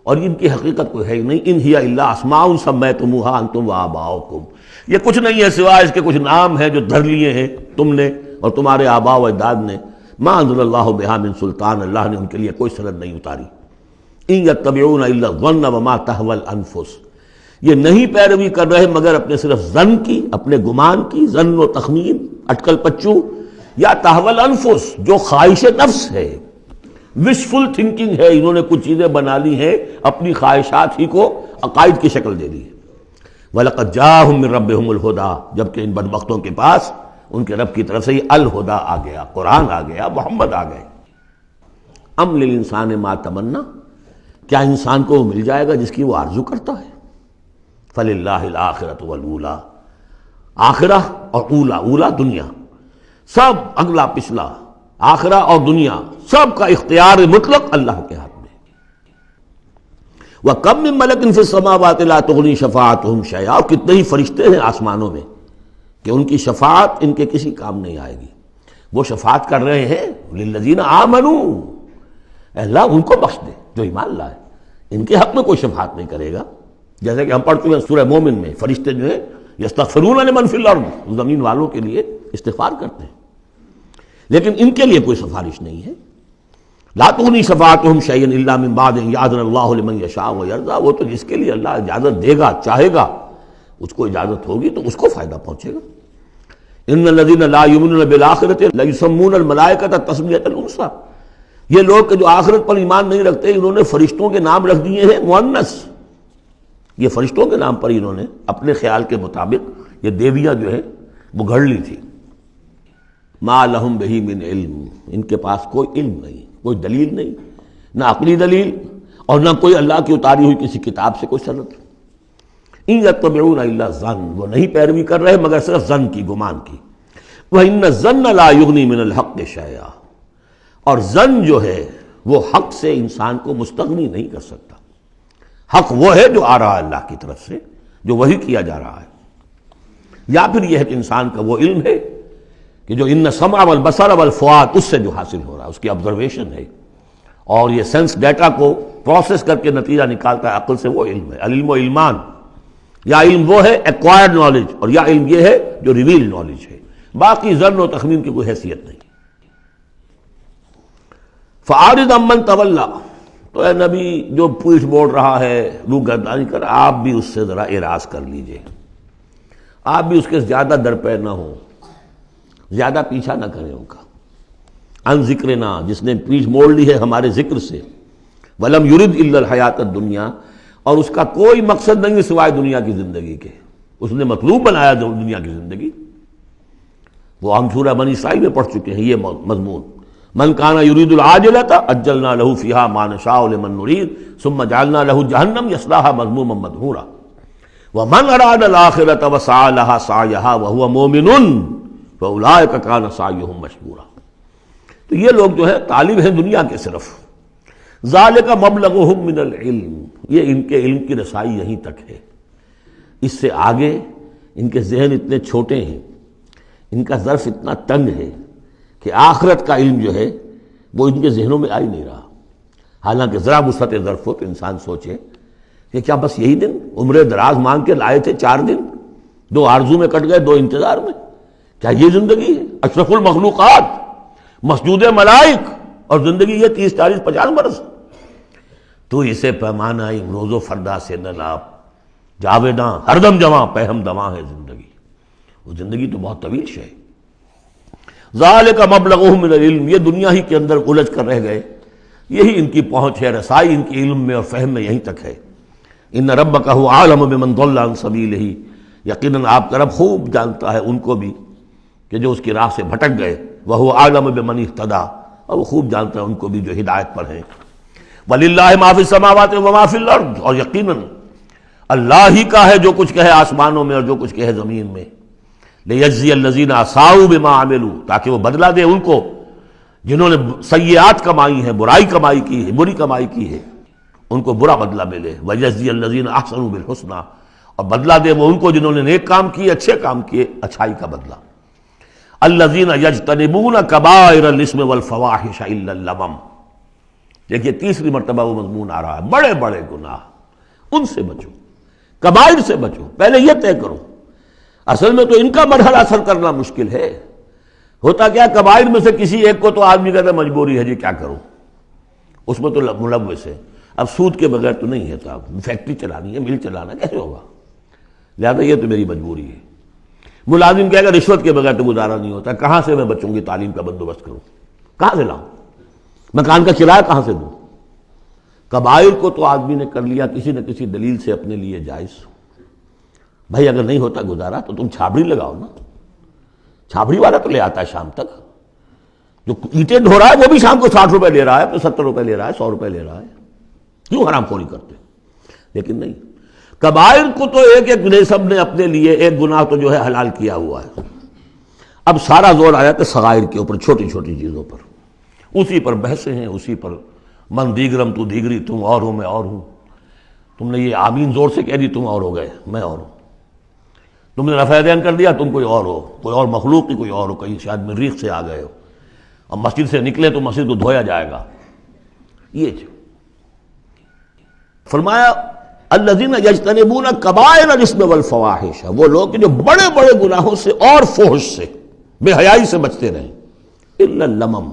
اور ان کی حقیقت کوئی ہے ہی نہیں. ان ہی الا اسماء سمیتموہا انتم وآباؤکم، یہ کچھ نہیں ہے سوائے اس کے کچھ نام ہیں جو دھر لیے ہیں تم نے اور تمہارے آباء و اجداد نے. ما انزل اللہ بہا من سلطان، اللہ نے ان کے لیے کوئی سند نہیں اتاری. ان یتبعون الا الظن وما تہوی الانفس، یہ نہیں پیروی کر رہے مگر اپنے صرف ظن کی، اپنے گمان کی، ظن و تخمین، اٹکل پچو، یا تہوی الانفس جو خواہش نفس ہے، وشفل تھنکنگ ہے. انہوں نے کچھ چیزیں بنا لی ہیں اپنی خواہشات ہی کو عقائد کی شکل دے دی ہے. وَلَقَدْ جَاءَهُم مِّن رَّبِّهُمُ الْهُدَىٰ، جبکہ ان بدبختوں کے پاس ان کے رب کی طرف سے یہ الہدا آ گیا، قرآن آ گیا، محمد آ گئے. ام للانسان ما تمنا، کیا انسان کو وہ مل جائے گا جس کی وہ آرزو کرتا ہے. فللہ الآخرۃ والأولیٰ، آخرہ اور اولا، اولا دنیا، سب اگلا پچھلا، آخرہ اور دنیا سب کا اختیار مطلق اللہ کے ہاتھ میں. وَكَم مِّن مَلَكٍ فِي السَّمَاوَاتِ لَا تُغْنِي شَفَاعَتُهُمْ شَيْئًا، اور کتنے ہی فرشتے ہیں آسمانوں میں کہ ان کی شفاعت ان کے کسی کام نہیں آئے گی. وہ شفاعت کر رہے ہیں للذین آمنوا، اللہ ان کو بخش دے جو ایمان لائے. ان کے حق میں کوئی شفاعت نہیں کرے گا. جیسے کہ ہم پڑھتے ہیں سورہ مومن میں، فرشتے جو ہیں یستغفرون لمن فی الارض، زمین والوں کے لیے استغفار کرتے ہیں، لیکن ان کے لیے کوئی سفارش نہیں ہے. لا تغنی شفاعتہم شیئا الا من بعد ان یأذن اللہ لمن یشاء ویرضی، وہ تو جس کے لیے اللہ اجازت دے گا، چاہے گا، اس کو اجازت ہوگی تو اس کو فائدہ پہنچے گا. ان الذین لا یؤمنون بالآخرۃ لیسمون الملائکۃ تسمیۃ الانثیٰ، یہ لوگ کہ جو آخرت پر ایمان نہیں رکھتے انہوں نے فرشتوں کے نام رکھ دیے ہیں مؤنث. یہ فرشتوں کے نام پر انہوں نے اپنے خیال کے مطابق یہ دیویاں جو ہے وہ گھڑ لی تھی. ما لہم بہ من علم، ان کے پاس کوئی علم نہیں، کوئی دلیل نہیں، نہ عقلی دلیل اور نہ کوئی اللہ کی اتاری ہوئی کسی کتاب سے کوئی سند. ان یتبعون الا الظن، وہ نہیں پیروی کر رہے مگر صرف ظن کی، گمان کی. وان الظن لا یغنی من الحق شیئا، اور ظن جو ہے وہ حق سے انسان کو مستغنی نہیں کر سکتا. حق وہ ہے جو آ رہا ہے اللہ کی طرف سے، جو وحی کیا جا رہا ہے. یا پھر یہ ہے کہ انسان کا وہ علم ہے کہ جو ان السمع والبصر والفؤاد، اس سے جو حاصل ہو رہا ہے، اس کی آبزرویشن ہے، اور یہ سینس ڈیٹا کو پروسیس کر کے نتیجہ نکالتا ہے عقل سے، وہ علم ہے. العلم و علمان، یا علم وہ ہے ایکوائرڈ نالج، اور یا علم یہ ہے جو ریویل نالج ہے. باقی ظن و تخمین کی کوئی حیثیت نہیں. فَأَعْرِضْ عَمَّنْ تَوَلَّىٰ، تو اے نبی جو پیٹھ موڑ رہا ہے، روگردانی کر، آپ بھی اس سے ذرا اعراض کر لیجئے، آپ بھی اس کے زیادہ درپے نہ ہوں، زیادہ پیچھا نہ کریں ان کا. ان ذکرنا، جس نے پیٹھ موڑ لی ہے ہمارے ذکر سے. وَلَمْ يُرِدْ إِلَّا الْحَيَاةَ الدُّنْيَا، اور اس کا کوئی مقصد نہیں سوائے دنیا کی زندگی کے، اس نے مطلوب بنایا دنیا کی زندگی. وہ ہم سورہ بنی اسرائیل میں پڑھ چکے ہیں یہ مضمون. من کان یرید العاجلۃ عجلنا له فیہا ما نشاء لمن نرید ثم جعلنا له جہنم یصلاها مذموما مدحورا ومن اراد الآخرۃ وسعى لها سعیها وهو مؤمن فاولئک کان سعیهم مشکورا. تو یہ لوگ جو ہے طالب ہیں دنیا کے صرف. ذالک مبلغهم من العلم، یہ ان کے علم کی رسائی یہیں تک ہے. اس سے آگے ان کے ذہن اتنے چھوٹے ہیں، ان کا ظرف اتنا تنگ ہے کہ آخرت کا علم جو ہے وہ ان کے ذہنوں میں آ ہی نہیں رہا. حالانکہ ذرا وسعت ظرف ہو تو انسان سوچے کہ کیا بس یہی دن عمر دراز مانگ کے لائے تھے 4 دن، 2 آرزو میں کٹ گئے، 2 انتظار میں، کیا یہ زندگی ہے؟ اشرف المخلوقات، مسجود ملائک، اور زندگی یہ 30 40 50 برس؟ تو اسے پیمانہ روز و فردا سے نہ ناپ، جاویداں ہر دم جواں پہم دواں ہے زندگی، وہ زندگی تو بہت طویل شے ہے۔ ذالک مبلغہم من العلم، یہ دنیا ہی کے اندر الجھ کر رہ گئے، یہی ان کی پہنچ ہے، رسائی ان کی علم میں اور فہم میں یہیں تک ہے۔ ان ربک هو اعلم بمن ضل عن سبیلہ، یقیناً آپ کا رب خوب جانتا ہے ان کو بھی کہ جو اس کی راہ سے بھٹک گئے، وہو اعلم بمن اہتدی، اور وہ خوب جانتا ہے ان کو بھی جو ہدایت پر ہیں۔ وللہ ما فی السماوات وما فی الارض، اور یقیناً اللہ ہی کا ہے جو کچھ کہے آسمانوں میں اور جو کچھ کہے زمین میں۔ لیجزی الذین اساءوا بما عملوا، تاکہ وہ بدلہ دے ان کو جنہوں نے سیئات کمائی ہیں، برائی کمائی کی ہے، بری کمائی کی ہے، ان کو برا بدلہ ملے۔ ویجزی الذین احسنوا بالحسنی، اور بدلہ دے وہ ان کو جنہوں نے نیک کام کیے، اچھے کام کیے، اچھائی کا بدلہ۔ الذین یجتنبون کبائر الاثم والفواحش الا اللمم، دیکھیے تیسری مرتبہ وہ مضمون آ رہا ہے، بڑے بڑے گناہ ان سے بچو، کبائر سے بچو، پہلے یہ طے کرو۔ اصل میں تو ان کا مرحلہ اثر کرنا مشکل ہے، ہوتا کیا کبائر میں سے کسی ایک کو تو آدمی کہتا ہے مجبوری ہے جی کیا کروں، اس میں تو ملوث ہے، اب سود کے بغیر تو نہیں ہے صاحب، فیکٹری چلانی ہے، مل چلانا کیسے ہوگا، لہٰذا یہ تو میری مجبوری ہے۔ ملازم کہے گا رشوت کے بغیر تو گزارا نہیں ہوتا، کہاں سے میں بچوں کی تعلیم کا بندوبست کروں، کہاں سے لاؤں، مکان کا کرایہ کہاں سے دوں۔ کبائر کو تو آدمی نے کر لیا کسی نہ کسی دلیل سے اپنے لیے جائز، بھائی اگر نہیں ہوتا گزارا تو تم چھابڑی لگاؤ نا، چھابڑی والا تو لے آتا ہے شام تک، جو اینٹیں ڈھو رہا ہے وہ بھی شام کو 60 روپے لے رہا ہے، تو 70 روپے لے رہا ہے، 100 روپے لے رہا ہے، کیوں حرام خوری کرتے؟ لیکن نہیں، کبائر کو تو ایک ایک نسب نے اپنے لیے ایک گناہ تو جو ہے حلال کیا ہوا ہے۔ اب سارا زور آ جاتا ہے صغائر کے اوپر، چھوٹی چھوٹی چیزوں پر، اسی پر بحثیں ہیں، اسی پر من دیگرم تو دیگری، تم اور ہو میں اور ہوں، تم نے یہ آمین زور سے کہہ دی تم اور ہو گئے میں اور ہوں، تم نے رفع دین کر دیا تم کوئی اور ہو، کوئی اور مخلوق کی کوئی اور ہو، کہیں شاید مریخ سے آ گئے ہو، اور مسجد سے نکلے تو مسجد کو دھویا جائے گا۔ یہ فرمایا الذین یجتنبون کبائر الاثم والفواحش، وہ لوگ جو بڑے بڑے گناہوں سے اور فحش سے، بے حیائی سے بچتے رہیں، الا اللمم،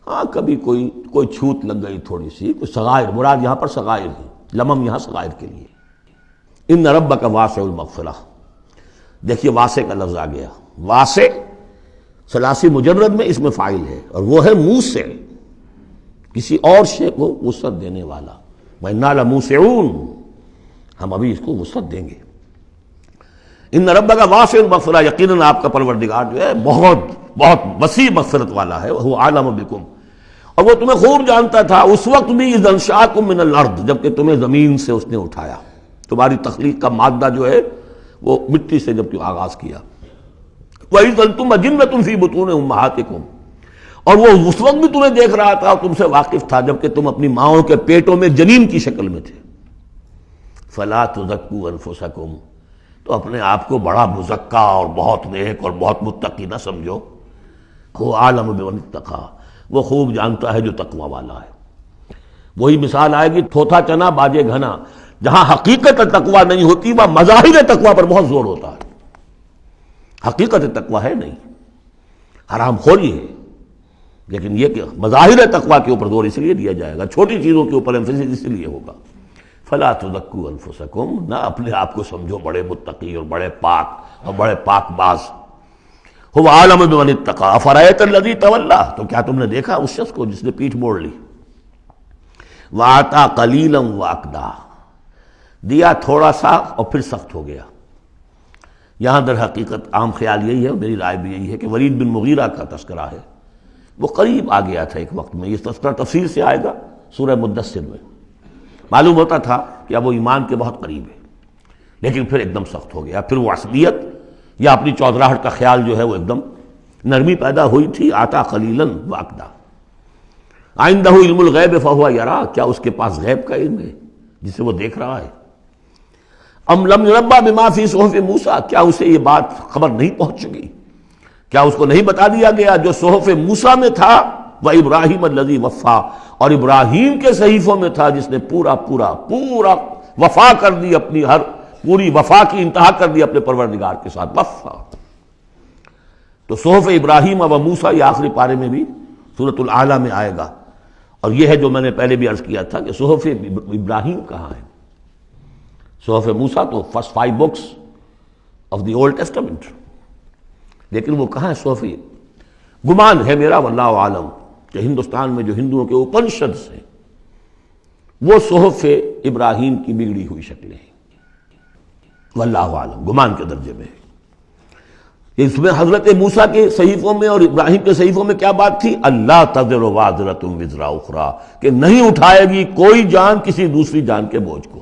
ہاں کبھی کوئی چھوت لگ گئی تھوڑی سی، کوئی صغائر، مراد یہاں پر صغائر ہے، لمم یہاں صغائر کے لیے۔ ان ربک واسع المغفرہ، دیکھیے واسع کا لفظ آ گیا، واسع ثلاثی مجرد میں اس میں فاعل ہے، اور وہ ہے موسع، کسی اور شے کو وسعت دینے والا، وَإِنَّا لَمُوسِعُونَ، ہم ابھی اس کو وسعت دیں گے۔ ان ربک واسع المغفرہ، یقیناً آپ کا پروردگار جو ہے بہت بہت وسیع مغفرت والا ہے، وہ عالم بکم، اور وہ تمہیں خوب جانتا تھا اس وقت بھی اذ انشاکم من الارض، جبکہ تمہیں زمین سے اس نے اٹھایا، تمہاری تخلیق کا مادہ جو ہے وہ مٹی سے جب آغاز کیا، وَإِذْ أَنْتُمْ أَجِنَّةٌ فِي بُطُونِ أُمَّهَاتِكُمْ، اور وہ اس وقت بھی تمہیں دیکھ رہا تھا اور تم سے واقف تھا جبکہ تم اپنی ماؤں کے پیٹوں میں جنین کی شکل میں تھے۔ فَلَا تُزَكُّوا أَنفُسَكُمْ، تو اپنے آپ کو بڑا مزکا اور بہت نیک اور بہت متقی نہ سمجھو، وہ عالم بمن اتقى، وہ خوب جانتا ہے جو تقوی والا ہے۔ وہی مثال آئے گی تھوتھا چنا باجے گھنا، جہاں حقیقت تقوی نہیں ہوتی وہاں مظاہر تقوی پر بہت زور ہوتا ہے، حقیقت تقوی ہے نہیں، حرام خوری ہے، لیکن یہ کہ مظاہر تقوی کے اوپر زور اس لیے دیا جائے گا، چھوٹی چیزوں کے اوپر ایمفیسس اس لیے ہوگا۔ فلا تزکوا انفسکم، نہ اپنے آپ کو سمجھو بڑے متقی اور بڑے پاک اور بڑے پاک باز۔ هو عالم بمن اتقى افرأيت الذي تولى، تو کیا تم نے دیکھا اس شخص کو جس نے پیٹھ موڑ لی، وَأَعْطَى قَلِيلًا وَأَكْدَى، دیا تھوڑا سا اور پھر سخت ہو گیا۔ یہاں در حقیقت عام خیال یہی ہے، میری رائے بھی یہی ہے کہ ولید بن مغیرہ کا تذکرہ ہے، وہ قریب آ گیا تھا ایک وقت میں، یہ تذکرہ تفصیل سے آئے گا سورہ مدثر میں، معلوم ہوتا تھا کہ اب وہ ایمان کے بہت قریب ہے، لیکن پھر ایک دم سخت ہو گیا، پھر وہ عصبیت یا اپنی چودراہٹ کا خیال جو ہے وہ ایک دم نرمی پیدا ہوئی تھی۔ آتا قلیلاً واقدا، عندہ علم الغیب فہو یرا، کیا اس کے پاس غیب کا علم ہے جسے وہ دیکھ رہا ہے؟ ام لم ينبأ بما فی صحف موسیٰ، کیا اسے یہ بات خبر نہیں پہنچ چکی، کیا اس کو نہیں بتا دیا گیا جو صحف موسیٰ میں تھا، وَإِبْرَاهِيمَ الَّذِي وَفَّى، اور ابراہیم کے صحیفوں میں تھا جس نے پورا وفا کر دی، اپنی ہر پوری وفا کی انتہا کر دی اپنے پروردگار کے ساتھ، وفا۔ تو صحف ابراہیم و موسیٰ یہ آخری پارے میں بھی سورۃ الاعلیٰ میں آئے گا، اور یہ ہے جو میں نے پہلے بھی عرض کیا تھا کہ صحف ابراہیم کہاں ہے؟ صحف موسیٰ تو first 5 books of the old testament, لیکن وہ کہاں ہے صحف؟ گمان ہے میرا واللہ عالم کہ ہندوستان میں جو ہندوؤں کے اپنشدس ہیں وہ صحف ابراہیم کی بگڑی ہوئی شکلیں ہیں، واللہ عالم، گمان کے درجے میں ہے۔ اس میں حضرت موسیٰ کے صحیفوں میں اور ابراہیم کے صحیفوں میں کیا بات تھی؟ اللہ تزر وازرۃ وزر اخری، کہ نہیں اٹھائے گی کوئی جان کسی دوسری جان کے بوجھ کو۔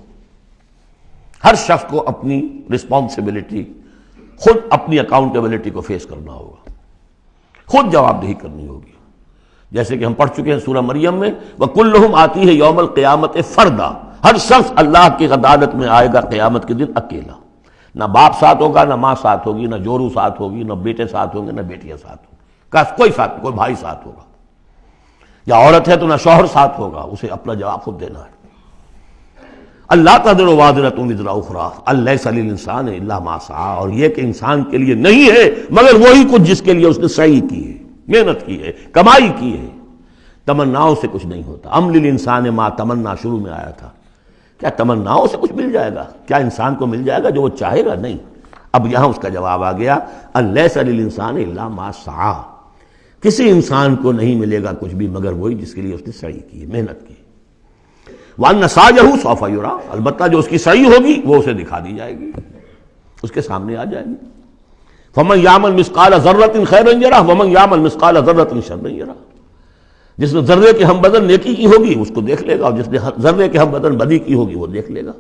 ہر شخص کو اپنی رسپانسبلٹی، خود اپنی اکاؤنٹیبلٹی کو فیس کرنا ہوگا، خود جواب دہی کرنی ہوگی۔ جیسے کہ ہم پڑھ چکے ہیں سورہ مریم میں، وَكُلُّهُمْ آتِيهِ يَوْمَ الْقِيَامَةِ فَرْدًا، ہر شخص اللہ کی عدالت میں آئے گا قیامت کے دن اکیلا، نہ باپ ساتھ ہوگا، نہ ماں ساتھ ہوگی، نہ جورو ساتھ ہوگی، نہ بیٹے ساتھ ہوں گے، نہ بیٹیاں ساتھ ہوں گی، کوئی ساتھ، کوئی بھائی ساتھ ہوگا، یا عورت ہے تو نہ شوہر ساتھ ہوگا، اسے اپنا جواب خود دینا ہے۔ اللہ تزر وازرۃ وزر اخری الیس للانسان الا ما سعی، اور یہ کہ انسان کے لیے نہیں ہے مگر وہی کچھ جس کے لیے اس نے سعی کی ہے، محنت کی ہے، کمائی کی ہے۔ تمناؤں سے کچھ نہیں ہوتا۔ ام للانسان ما تمنا شروع میں آیا تھا، کیا تمناؤں سے کچھ مل جائے گا؟ کیا انسان کو مل جائے گا جو وہ چاہے گا؟ نہیں۔ اب یہاں اس کا جواب آ گیا، الیس للانسان الا ما سعی، کسی انسان کو نہیں ملے گا کچھ بھی مگر وہی جس کے لیے اس نے سعی کی ہے، محنت کی۔ وَأَنَّ سَعْيَهُ سَوْفَ يُرَىٰ، البتہ جو اس کی سعی ہوگی وہ اسے دکھا دی جائے گی، اس کے سامنے آ جائے گی۔ فَمَنْ يَعْمَلْ مِثْقَالَ ذَرَّةٍ خَيْرًا يَرَهُ وَمَنْ يَعْمَلْ مِثْقَالَ ذَرَّةٍ شَرًّا يَرَهُ، جس نے ذرے کے ہم بدن نیکی کی ہوگی اس کو دیکھ لے گا، اور جس نے ذرے کے ہم بدن بدی کی ہوگی وہ دیکھ لے گا۔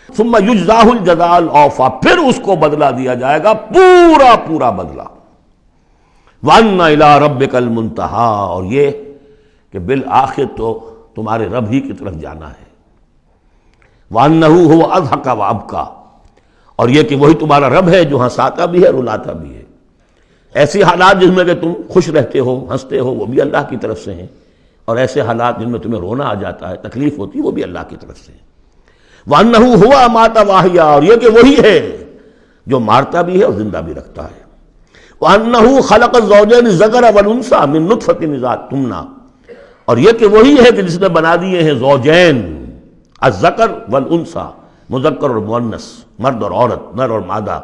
ثُمَّ يُجْزَاهُ الْجَزَاءَ الْأَوْفَىٰ، پھر اس کو بدلہ دیا جائے گا پورا بدلہ۔ وَأَنَّ إِلَىٰ رَبِّكَ الْمُنتَهَىٰ، اور یہ کہ بالآخر تو تمہارے رب ہی کی طرف جانا ہے۔ وَأَنَّهُ هُوَ أَضْحَكَ وَأَبْكَىٰ، اور یہ کہ وہی تمہارا رب ہے جو ہنساتا بھی ہے، رلاتا بھی ہے۔ ایسی حالات جن میں کہ تم خوش رہتے ہو، ہنستے ہو، وہ بھی اللہ کی طرف سے ہیں، اور ایسے حالات جن میں تمہیں رونا آ جاتا ہے، تکلیف ہوتی ہے، وہ بھی اللہ کی طرف سے ہیں۔ وَأَنَّهُ هُوَ أَمَاتَ وَأَحْيَا، اور یہ کہ وہی ہے جو مارتا بھی ہے اور زندہ بھی رکھتا ہے۔ وَأَنَّهُ خَلَقَ الزَّوْجَيْنِ الذَّكَرَ وَالْأُنثَىٰ مِن نُطْفَةٍ إِذَا تُمْنَىٰ، اور یہ کہ وہی ہے کہ جس نے بنا دیے ہیں زوجین، الذکر والانثیٰ، مذکر اور مؤنث، مرد اور عورت، نر اور مادہ،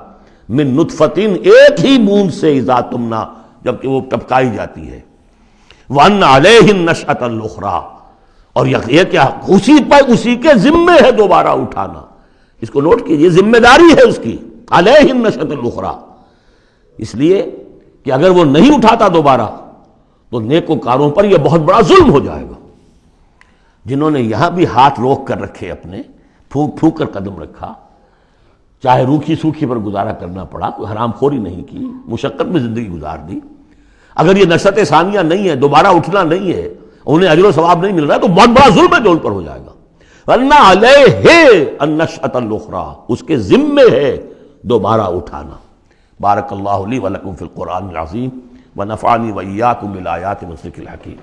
من نطفتن، ایک ہی بوند سے، اذا تمنا، جبکہ وہ ٹپکائی جاتی ہے۔ وَأَنَّ عَلَيْهِ النَّشْأَةَ الْأُخْرَىٰ، اور یہ کہ اسی کے ذمے ہے دوبارہ اٹھانا۔ اس کو نوٹ کیجئے، ذمہ داری ہے اس کی، عَلَيْهِ النَّشْأَةُ الْأُخْرَىٰ، اس لیے کہ اگر وہ نہیں اٹھاتا دوبارہ تو نیکوکاروں پر یہ بہت بڑا ظلم ہو جائے گا، جنہوں نے یہاں بھی ہاتھ روک کر رکھے، اپنے پھونک پھونک کر قدم رکھا، چاہے روکھی سوکھی پر گزارا کرنا پڑا، کوئی حرام خوری نہیں کی، مشقت میں زندگی گزار دی۔ اگر یہ نشأت ثانیہ نہیں ہے، دوبارہ اٹھنا نہیں ہے، انہیں اجر و ثواب نہیں مل رہا ہے، تو بہت بڑا ظلم ہے جو ان پر ہو جائے گا۔ وَأَنَّ عَلَيْهِ النَّشْأَةَ الْأُخْرَىٰ، اس کے ذمے ہے دوبارہ اٹھانا۔ بارک اللہ لی ولکم فی القرآن العظیم ونفعنی وإیاکم بالآیات والذکر الحکیم۔